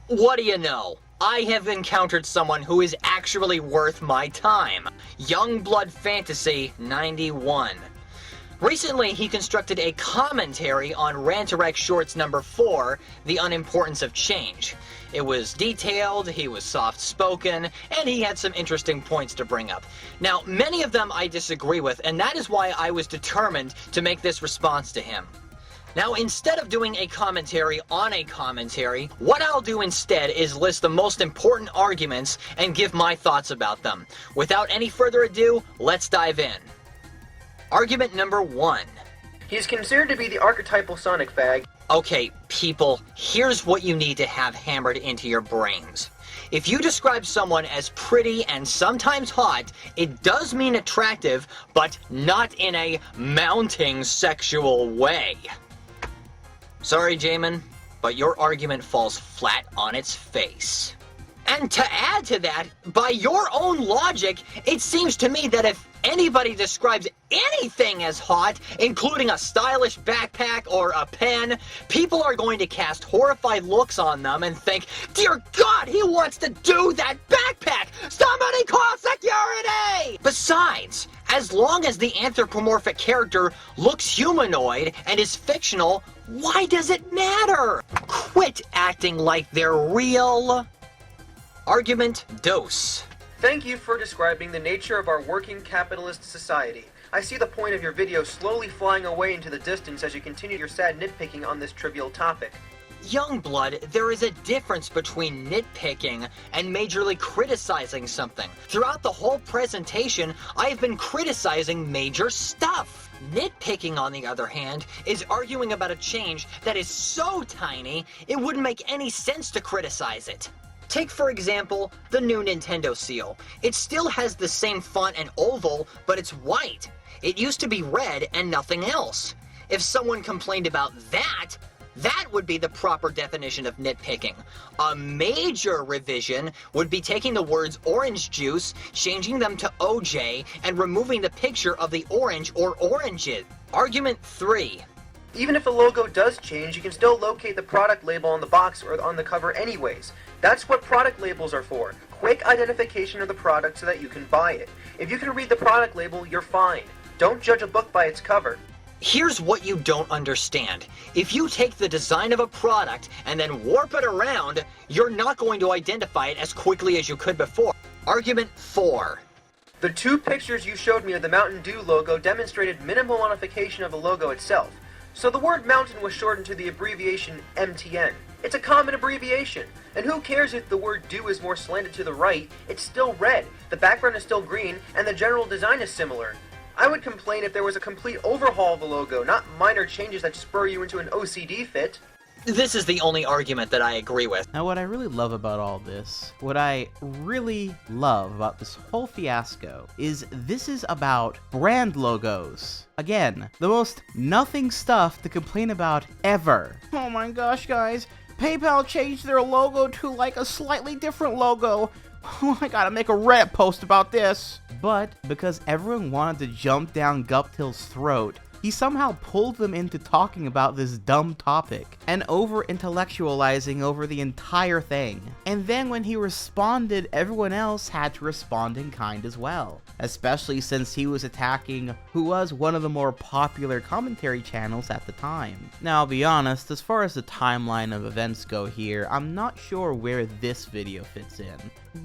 What do you know? I have encountered someone who is actually worth my time. Youngblood Fantasy 91. Recently, he constructed a commentary on Ranterek Shorts number 4, The Unimportance of Change. It was detailed, he was soft-spoken, and he had some interesting points to bring up. Now, many of them I disagree with, and that is why I was determined to make this response to him. Now, instead of doing a commentary on a commentary, what I'll do instead is list the most important arguments and give my thoughts about them. Without any further ado, let's dive in. Argument number 1. He's considered to be the archetypal Sonic fag. Okay, people, here's what you need to have hammered into your brains. If you describe someone as pretty and sometimes hot, it does mean attractive, but not in a mounting sexual way. Sorry, Jamin, but your argument falls flat on its face. And to add to that, by your own logic, it seems to me that if anybody describes anything as hot, including a stylish backpack or a pen, people are going to cast horrified looks on them and think, "Dear God, he wants to do that backpack! Somebody call security!" Besides, as long as the anthropomorphic character looks humanoid and is fictional, why does it matter? Quit acting like they're real. Argument dos. Thank you for describing the nature of our working capitalist society. I see the point of your video slowly flying away into the distance as you continue your sad nitpicking on this trivial topic. Youngblood, there is a difference between nitpicking and majorly criticizing something. Throughout the whole presentation, I have been criticizing major stuff. Nitpicking, on the other hand, is arguing about a change that is so tiny, it wouldn't make any sense to criticize it. Take, for example, the new Nintendo seal. It still has the same font and oval, but it's white. It used to be red and nothing else. If someone complained about that, that would be the proper definition of nitpicking. A major revision would be taking the words orange juice, changing them to OJ, and removing the picture of the orange or oranges. Argument 3. Even if a logo does change, you can still locate the product label on the box or on the cover anyways. That's what product labels are for. Quick identification of the product so that you can buy it. If you can read the product label, you're fine. Don't judge a book by its cover. Here's what you don't understand. If you take the design of a product and then warp it around, you're not going to identify it as quickly as you could before. Argument 4. The 2 pictures you showed me of the Mountain Dew logo demonstrated minimal modification of the logo itself. So the word mountain was shortened to the abbreviation MTN. It's a common abbreviation. And who cares if the word dew is more slanted to the right? It's still red, the background is still green, and the general design is similar. I would complain if there was a complete overhaul of the logo, not minor changes that spur you into an OCD fit. This is the only argument that I agree with. Now, what I really love about all this, what I really love about this whole fiasco, is this is about brand logos. Again, the most nothing stuff to complain about ever. Oh my gosh, guys. PayPal changed their logo to like a slightly different logo. Oh, I gotta make a Reddit post about this. But because everyone wanted to jump down Guptill's throat, he somehow pulled them into talking about this dumb topic and over-intellectualizing over the entire thing. And then when he responded, everyone else had to respond in kind as well. Especially since he was attacking who was one of the more popular commentary channels at the time. Now, I'll be honest, as far as the timeline of events go here, I'm not sure where this video fits in.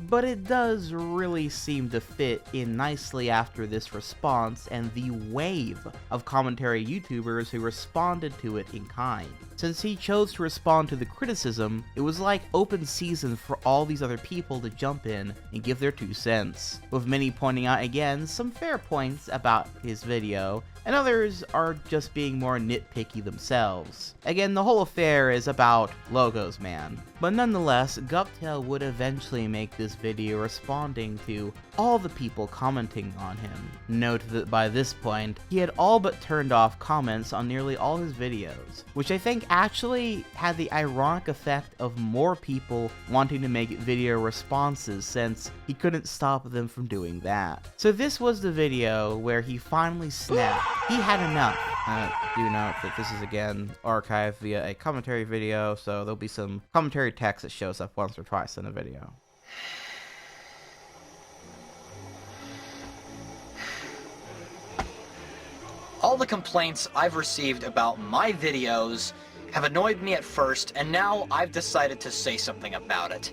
But it does really seem to fit in nicely after this response and the wave of commentary YouTubers who responded to it in kind. Since he chose to respond to the criticism, it was like open season for all these other people to jump in and give their 2 cents, with many pointing out again some fair points about his video, and others are just being more nitpicky themselves. Again, the whole affair is about logos, man. But nonetheless, Guptill would eventually make this video responding to all the people commenting on him. Note that by this point, he had all but turned off comments on nearly all his videos, which I think actually had the ironic effect of more people wanting to make video responses since he couldn't stop them from doing that. So this was the video where he finally snapped. He had enough. Do note that this is again archived via a commentary video, so there'll be some commentary text that shows up once or twice in the video. All the complaints I've received about my videos have annoyed me at first, and now I've decided to say something about it.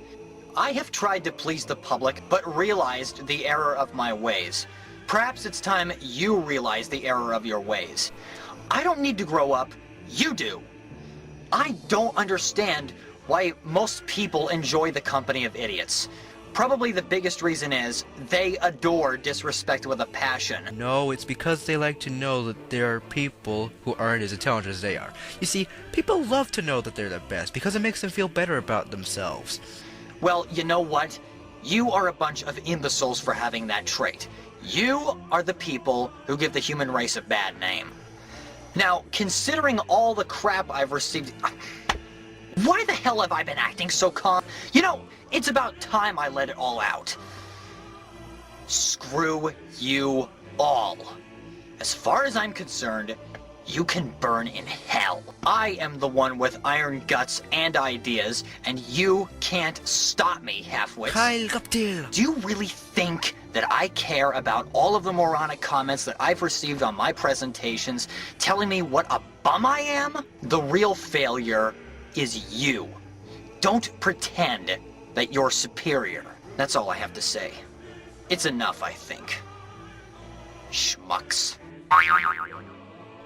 I have tried to please the public, but realized the error of my ways. Perhaps it's time you realize the error of your ways. I don't need to grow up, you do. I don't understand why most people enjoy the company of idiots. Probably the biggest reason is they adore disrespect with a passion. No, it's because they like to know that there are people who aren't as intelligent as they are. You see, people love to know that they're the best because it makes them feel better about themselves. Well, you know what? You are a bunch of imbeciles for having that trait. You are the people who give the human race a bad name. Now, considering all the crap I've received... Why the hell have I been acting so calm? You know, it's about time I let it all out. Screw you all. As far as I'm concerned, you can burn in hell. I am the one with iron guts and ideas, and you can't stop me, halfwits. Kyle Guptill. Do you really think that I care about all of the moronic comments that I've received on my presentations telling me what a bum I am? The real failure is you. Don't pretend that you're superior. That's all I have to say. It's enough, I think. Schmucks.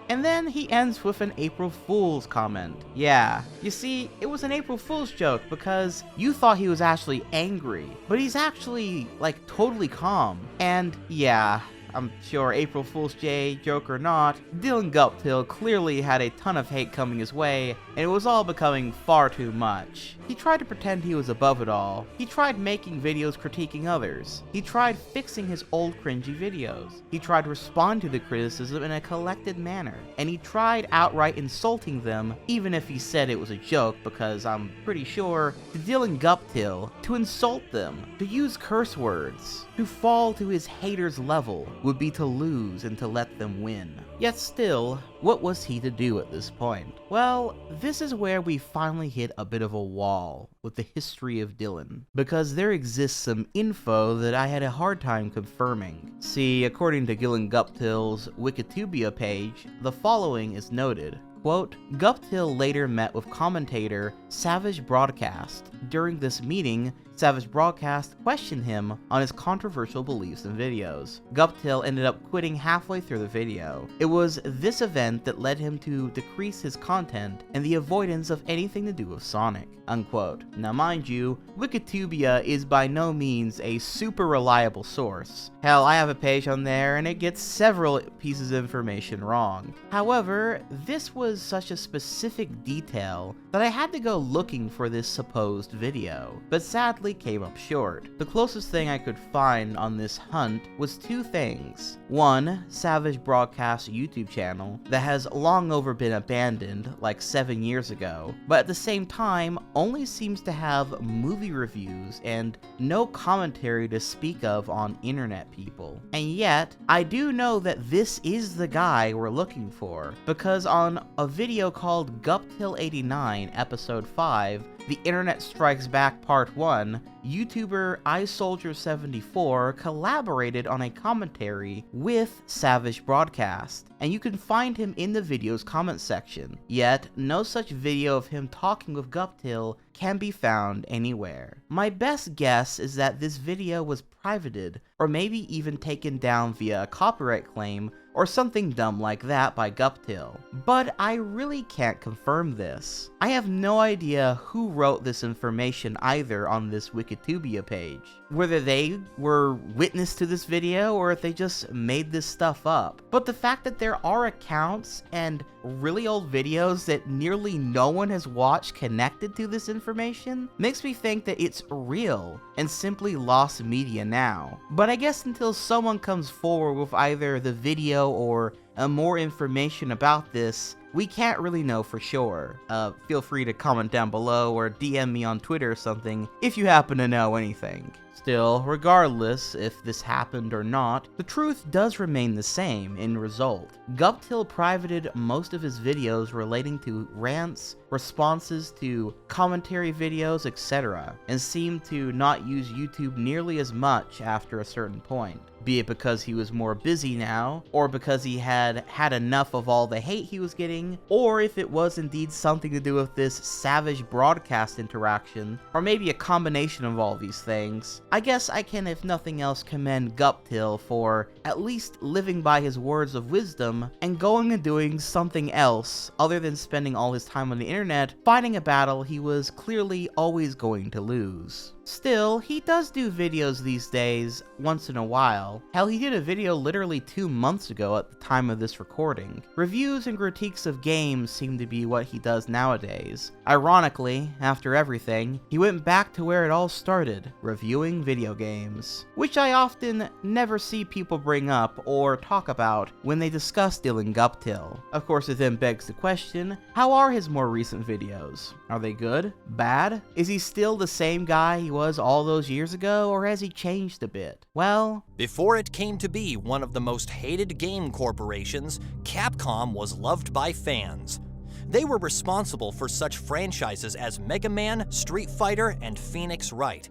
And then he ends with an April Fool's comment. Yeah, you see, it was an April Fool's joke because you thought he was actually angry, but he's actually, like, totally calm. And yeah, I'm sure April Fool's Day, joke or not, Dylan Guptill clearly had a ton of hate coming his way, and it was all becoming far too much. He tried to pretend he was above it all. He tried making videos critiquing others. He tried fixing his old cringy videos. He tried to respond to the criticism in a collected manner. And he tried outright insulting them, even if he said it was a joke, because I'm pretty sure to Dylan Guptill, to insult them, to use curse words, to fall to his haters' level, would be to lose and to let them win. Yet still, what was he to do at this point? Well, this is where we finally hit a bit of a wall with the history of Dylan, because there exists some info that I had a hard time confirming. See, according to Dylan Guptill's Wikipedia page, the following is noted. Quote, Guptill later met with commentator Savage Broadcast. During this meeting, Savage Broadcast questioned him on his controversial beliefs and videos. Guptill ended up quitting halfway through the video. It was this event that led him to decrease his content and the avoidance of anything to do with Sonic, unquote. Now mind you, Wikipedia is by no means a super reliable source. Hell, I have a page on there and it gets several pieces of information wrong. However, this was such a specific detail that I had to go looking for this supposed video, but sadly came up short. The closest thing I could find on this hunt was two things. One, Savage Broadcast YouTube channel that has long over been abandoned, like 7 years ago, but at the same time only seems to have movie reviews and no commentary to speak of on internet people. And yet, I do know that this is the guy we're looking for, because on a video called Guptill 89 episode 5, The Internet Strikes Back Part 1, YouTuber iSoldier74 collaborated on a commentary with Savage Broadcast, and you can find him in the video's comment section. Yet, no such video of him talking with Guptill can be found anywhere. My best guess is that this video was privated, or maybe even taken down via a copyright claim or something dumb like that by Guptill. But I really can't confirm this. I have no idea who wrote this information either on this Wikitubia page. Whether they were witness to this video or if they just made this stuff up. But the fact that there are accounts and really old videos that nearly no one has watched connected to this information makes me think that it's real and simply lost media now. But I guess until someone comes forward with either the video or more information about this, we can't really know for sure. Feel free to comment down below or DM me on Twitter or something if you happen to know anything. Still, regardless if this happened or not, the truth does remain the same in result. Guptill privated most of his videos relating to rants, responses to commentary videos, etc., and seemed to not use YouTube nearly as much after a certain point. Be it because he was more busy now, or because he had had enough of all the hate he was getting, or if it was indeed something to do with this savage broadcast interaction, or maybe a combination of all these things. I guess I can, if nothing else, commend Guptill for at least living by his words of wisdom and going and doing something else other than spending all his time on the internet fighting a battle he was clearly always going to lose. Still, he does do videos these days once in a while. Hell, he did a video literally 2 months ago at the time of this recording. Reviews and critiques of games seem to be what he does nowadays. Ironically, after everything, he went back to where it all started, reviewing video games, which I often never see people bring up or talk about when they discuss Dylan Guptill. Of course, it then begs the question, how are his more recent videos? Are they good? Bad? Is he still the same guy he was all those years ago, or has he changed a bit? Well, before it came to be one of the most hated game corporations, Capcom was loved by fans. They were responsible for such franchises as Mega Man, Street Fighter, and Phoenix Wright.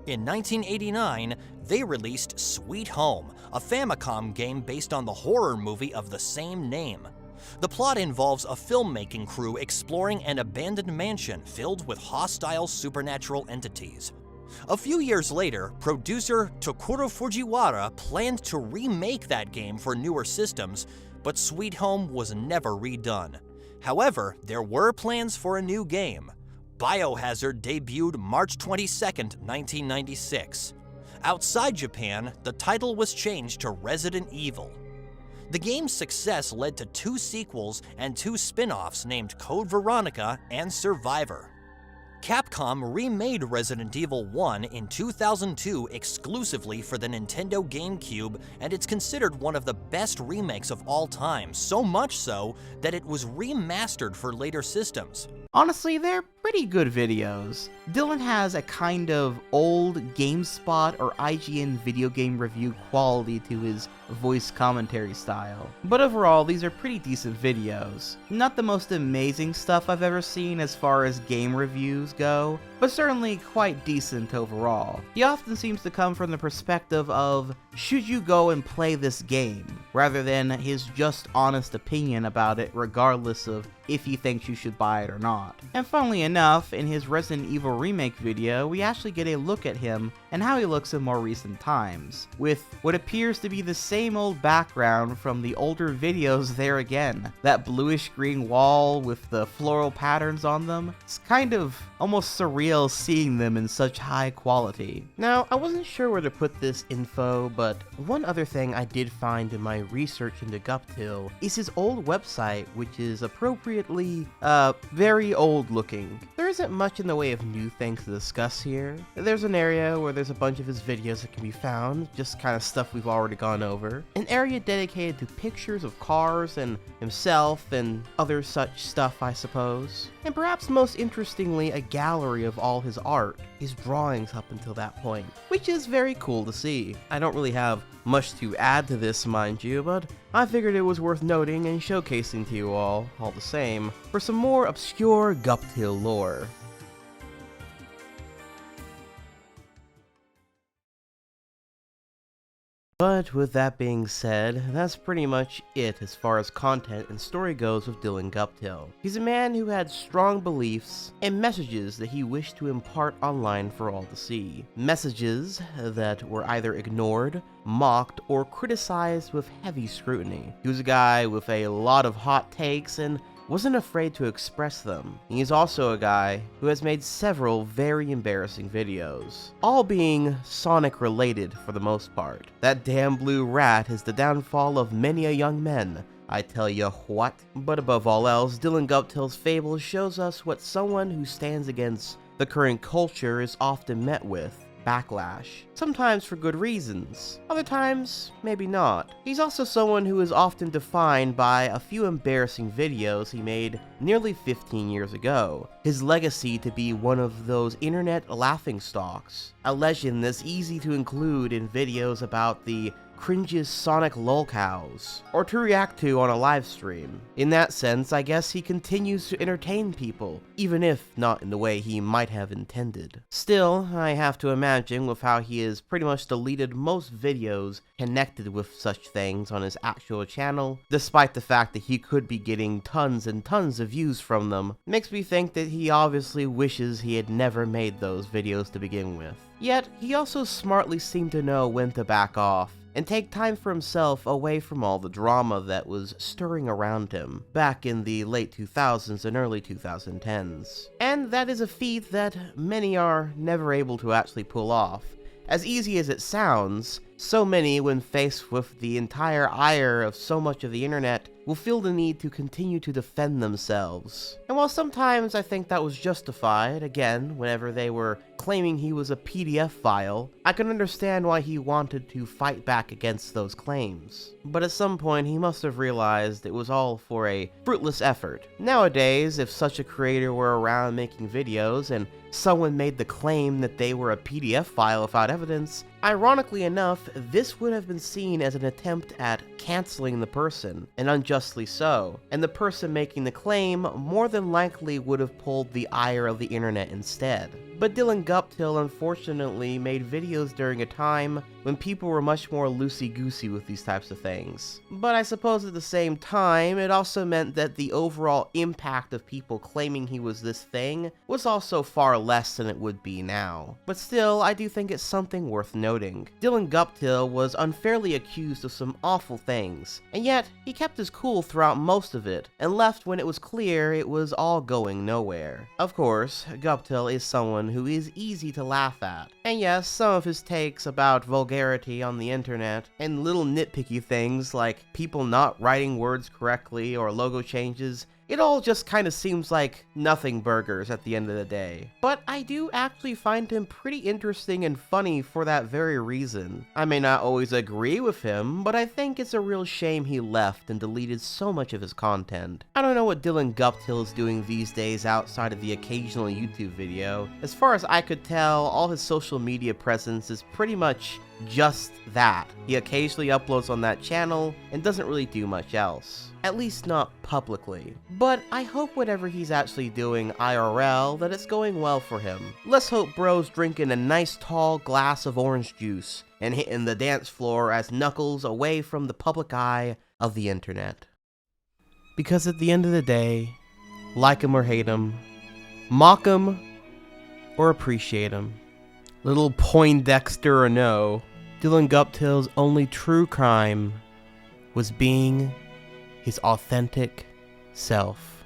In 1989, they released Sweet Home, a Famicom game based on the horror movie of the same name. The plot involves a filmmaking crew exploring an abandoned mansion filled with hostile supernatural entities. A few years later, producer Tokuro Fujiwara planned to remake that game for newer systems, but Sweet Home was never redone. However, there were plans for a new game. Biohazard debuted March 22, 1996. Outside Japan, the title was changed to Resident Evil. The game's success led to 2 sequels and 2 spin-offs named Code Veronica and Survivor. Capcom remade Resident Evil 1 in 2002 exclusively for the Nintendo GameCube, and it's considered one of the best remakes of all time, so much so that it was remastered for later systems. honestly, they're pretty good videos. Dylan has a kind of old GameSpot or IGN video game review quality to his voice commentary style. But overall, these are pretty decent videos. Not the most amazing stuff I've ever seen as far as game reviews go, but certainly quite decent overall. He often seems to come from the perspective of, should you go and play this game, rather than his just honest opinion about it regardless of if he thinks you should buy it or not. And funnily enough, in his Resident Evil Remake video, we actually get a look at him and how he looks in more recent times, with what appears to be the same old background from the older videos there again. That bluish green wall with the floral patterns on them. It's kind of almost surreal seeing them in such high quality. Now, I wasn't sure where to put this info, but one other thing I did find in my research into Guptill is his old website, which is appropriately, very old looking. There isn't much in the way of new things to discuss here. There's an area where there's a bunch of his videos that can be found, just kind of stuff we've already gone over. An area dedicated to pictures of cars and himself and other such stuff, I suppose. And perhaps most interestingly, a gallery of all his art, his drawings up until that point, which is very cool to see. I don't really have much to add to this, mind you, but I figured it was worth noting and showcasing to you all the same, for some more obscure Guptill lore. But with that being said, that's pretty much it as far as content and story goes with Dylan Guptill. He's a man who had strong beliefs and messages that he wished to impart online for all to see. Messages that were either ignored, mocked, or criticized with heavy scrutiny. He was a guy with a lot of hot takes and wasn't afraid to express them. He is also a guy who has made several very embarrassing videos, all being Sonic related for the most part. That damn blue rat is the downfall of many a young man, I tell ya what. But above all else, Dylan Guptill's Fables shows us what someone who stands against the current culture is often met with. Backlash. Sometimes for good reasons, other times maybe not. He's also someone who is often defined by a few embarrassing videos he made nearly 15 years ago. His legacy to be one of those internet laughingstocks, a legend that's easy to include in videos about the cringes Sonic lolcows, or to react to on a live stream. In that sense, I guess he continues to entertain people, even if not in the way he might have intended. Still, I have to imagine with how he has pretty much deleted most videos connected with such things on his actual channel, despite the fact that he could be getting tons and tons of views from them, makes me think that he obviously wishes he had never made those videos to begin with. Yet, he also smartly seemed to know when to back off and take time for himself away from all the drama that was stirring around him back in the late 2000s and early 2010s. And that is a feat that many are never able to actually pull off. As easy as it sounds, so many, when faced with the entire ire of so much of the internet, will feel the need to continue to defend themselves. And while sometimes I think that was justified, again, whenever they were claiming he was a PDF file, I can understand why he wanted to fight back against those claims. But at some point, he must have realized it was all for a fruitless effort. Nowadays, if such a creator were around making videos and someone made the claim that they were a PDF file without evidence, ironically enough, this would have been seen as an attempt at canceling the person, and unjustly so, and the person making the claim more than likely would have pulled the ire of the internet instead. But Dylan Guptill unfortunately made videos during a time when people were much more loosey-goosey with these types of things. But I suppose at the same time, it also meant that the overall impact of people claiming he was this thing was also far less than it would be now. But still, I do think it's something worth noting. Dylan Guptill was unfairly accused of some awful things, and yet he kept his cool throughout most of it, and left when it was clear it was all going nowhere. Of course, Guptill is someone who is easy to laugh at, and yes, some of his takes about vulgarity on the internet, and little nitpicky things like people not writing words correctly or logo changes, it all just kind of seems like nothing burgers at the end of the day. But I do actually find him pretty interesting and funny for that very reason. I may not always agree with him, but I think it's a real shame he left and deleted so much of his content. I don't know what Dylan Guptill is doing these days outside of the occasional YouTube video. As far as I could tell, all his social media presence is pretty much just that. He occasionally uploads on that channel and doesn't really do much else. At least not publicly. But I hope whatever he's actually doing IRL, that it's going well for him. Let's hope bro's drinking a nice tall glass of orange juice and hitting the dance floor as Knuckles away from the public eye of the internet. Because at the end of the day, like him or hate him, mock him or appreciate him, little Poindexter or no, Dylan Guptill's only true crime was being his authentic self.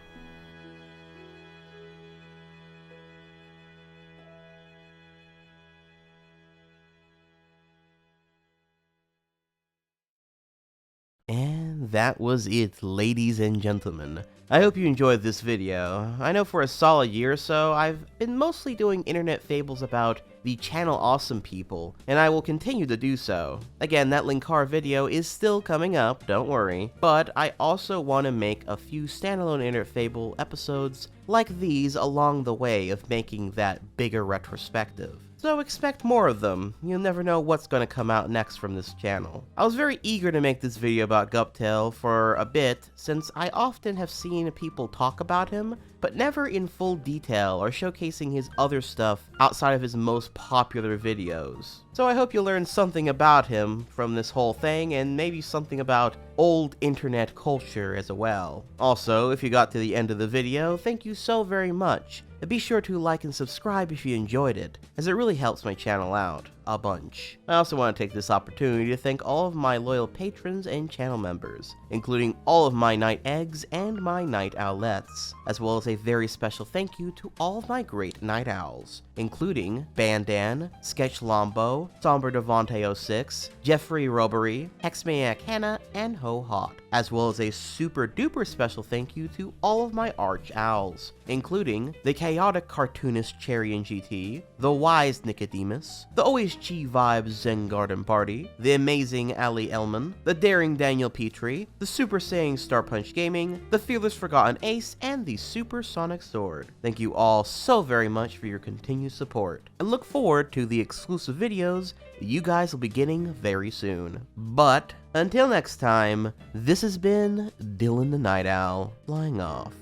And that was it, ladies and gentlemen. I hope you enjoyed this video. I know for a solid year or so, I've been mostly doing internet fables about the channel awesome people, and I will continue to do so. Again, that Linkar video is still coming up, don't worry, but I also want to make a few standalone internet fable episodes like these along the way of making that bigger retrospective. So expect more of them. You'll never know what's gonna come out next from this channel. I was very eager to make this video about Guptill for a bit, since I often have seen people talk about him, but never in full detail or showcasing his other stuff outside of his most popular videos. So I hope you'll learn something about him from this whole thing, and maybe something about old internet culture as well. Also, if you got to the end of the video, thank you so very much. And be sure to like and subscribe if you enjoyed it, as it really helps my channel out a bunch. I also want to take this opportunity to thank all of my loyal patrons and channel members, including all of my night eggs and my night owlets, as well as a very special thank you to all of my great night owls, including Bandan, Sketch Lombo, Somber Devonte 06, Jeffrey Robbery, Hexmaniac Hannah, and Ho Hot, as well as a super duper special thank you to all of my arch owls, including the chaotic cartoonist Cherry and GT, the wise Nicodemus, the always Chi Vibes Zen Garden Party, the amazing Ali Elman, the daring Daniel Petrie, the Super Saiyan Star Punch Gaming, the fearless Forgotten Ace, and the Super Sonic Sword. Thank you all so very much for your continued support, and look forward to the exclusive videos that you guys will be getting very soon. But until next time, this has been Dylan the Night Owl, flying off.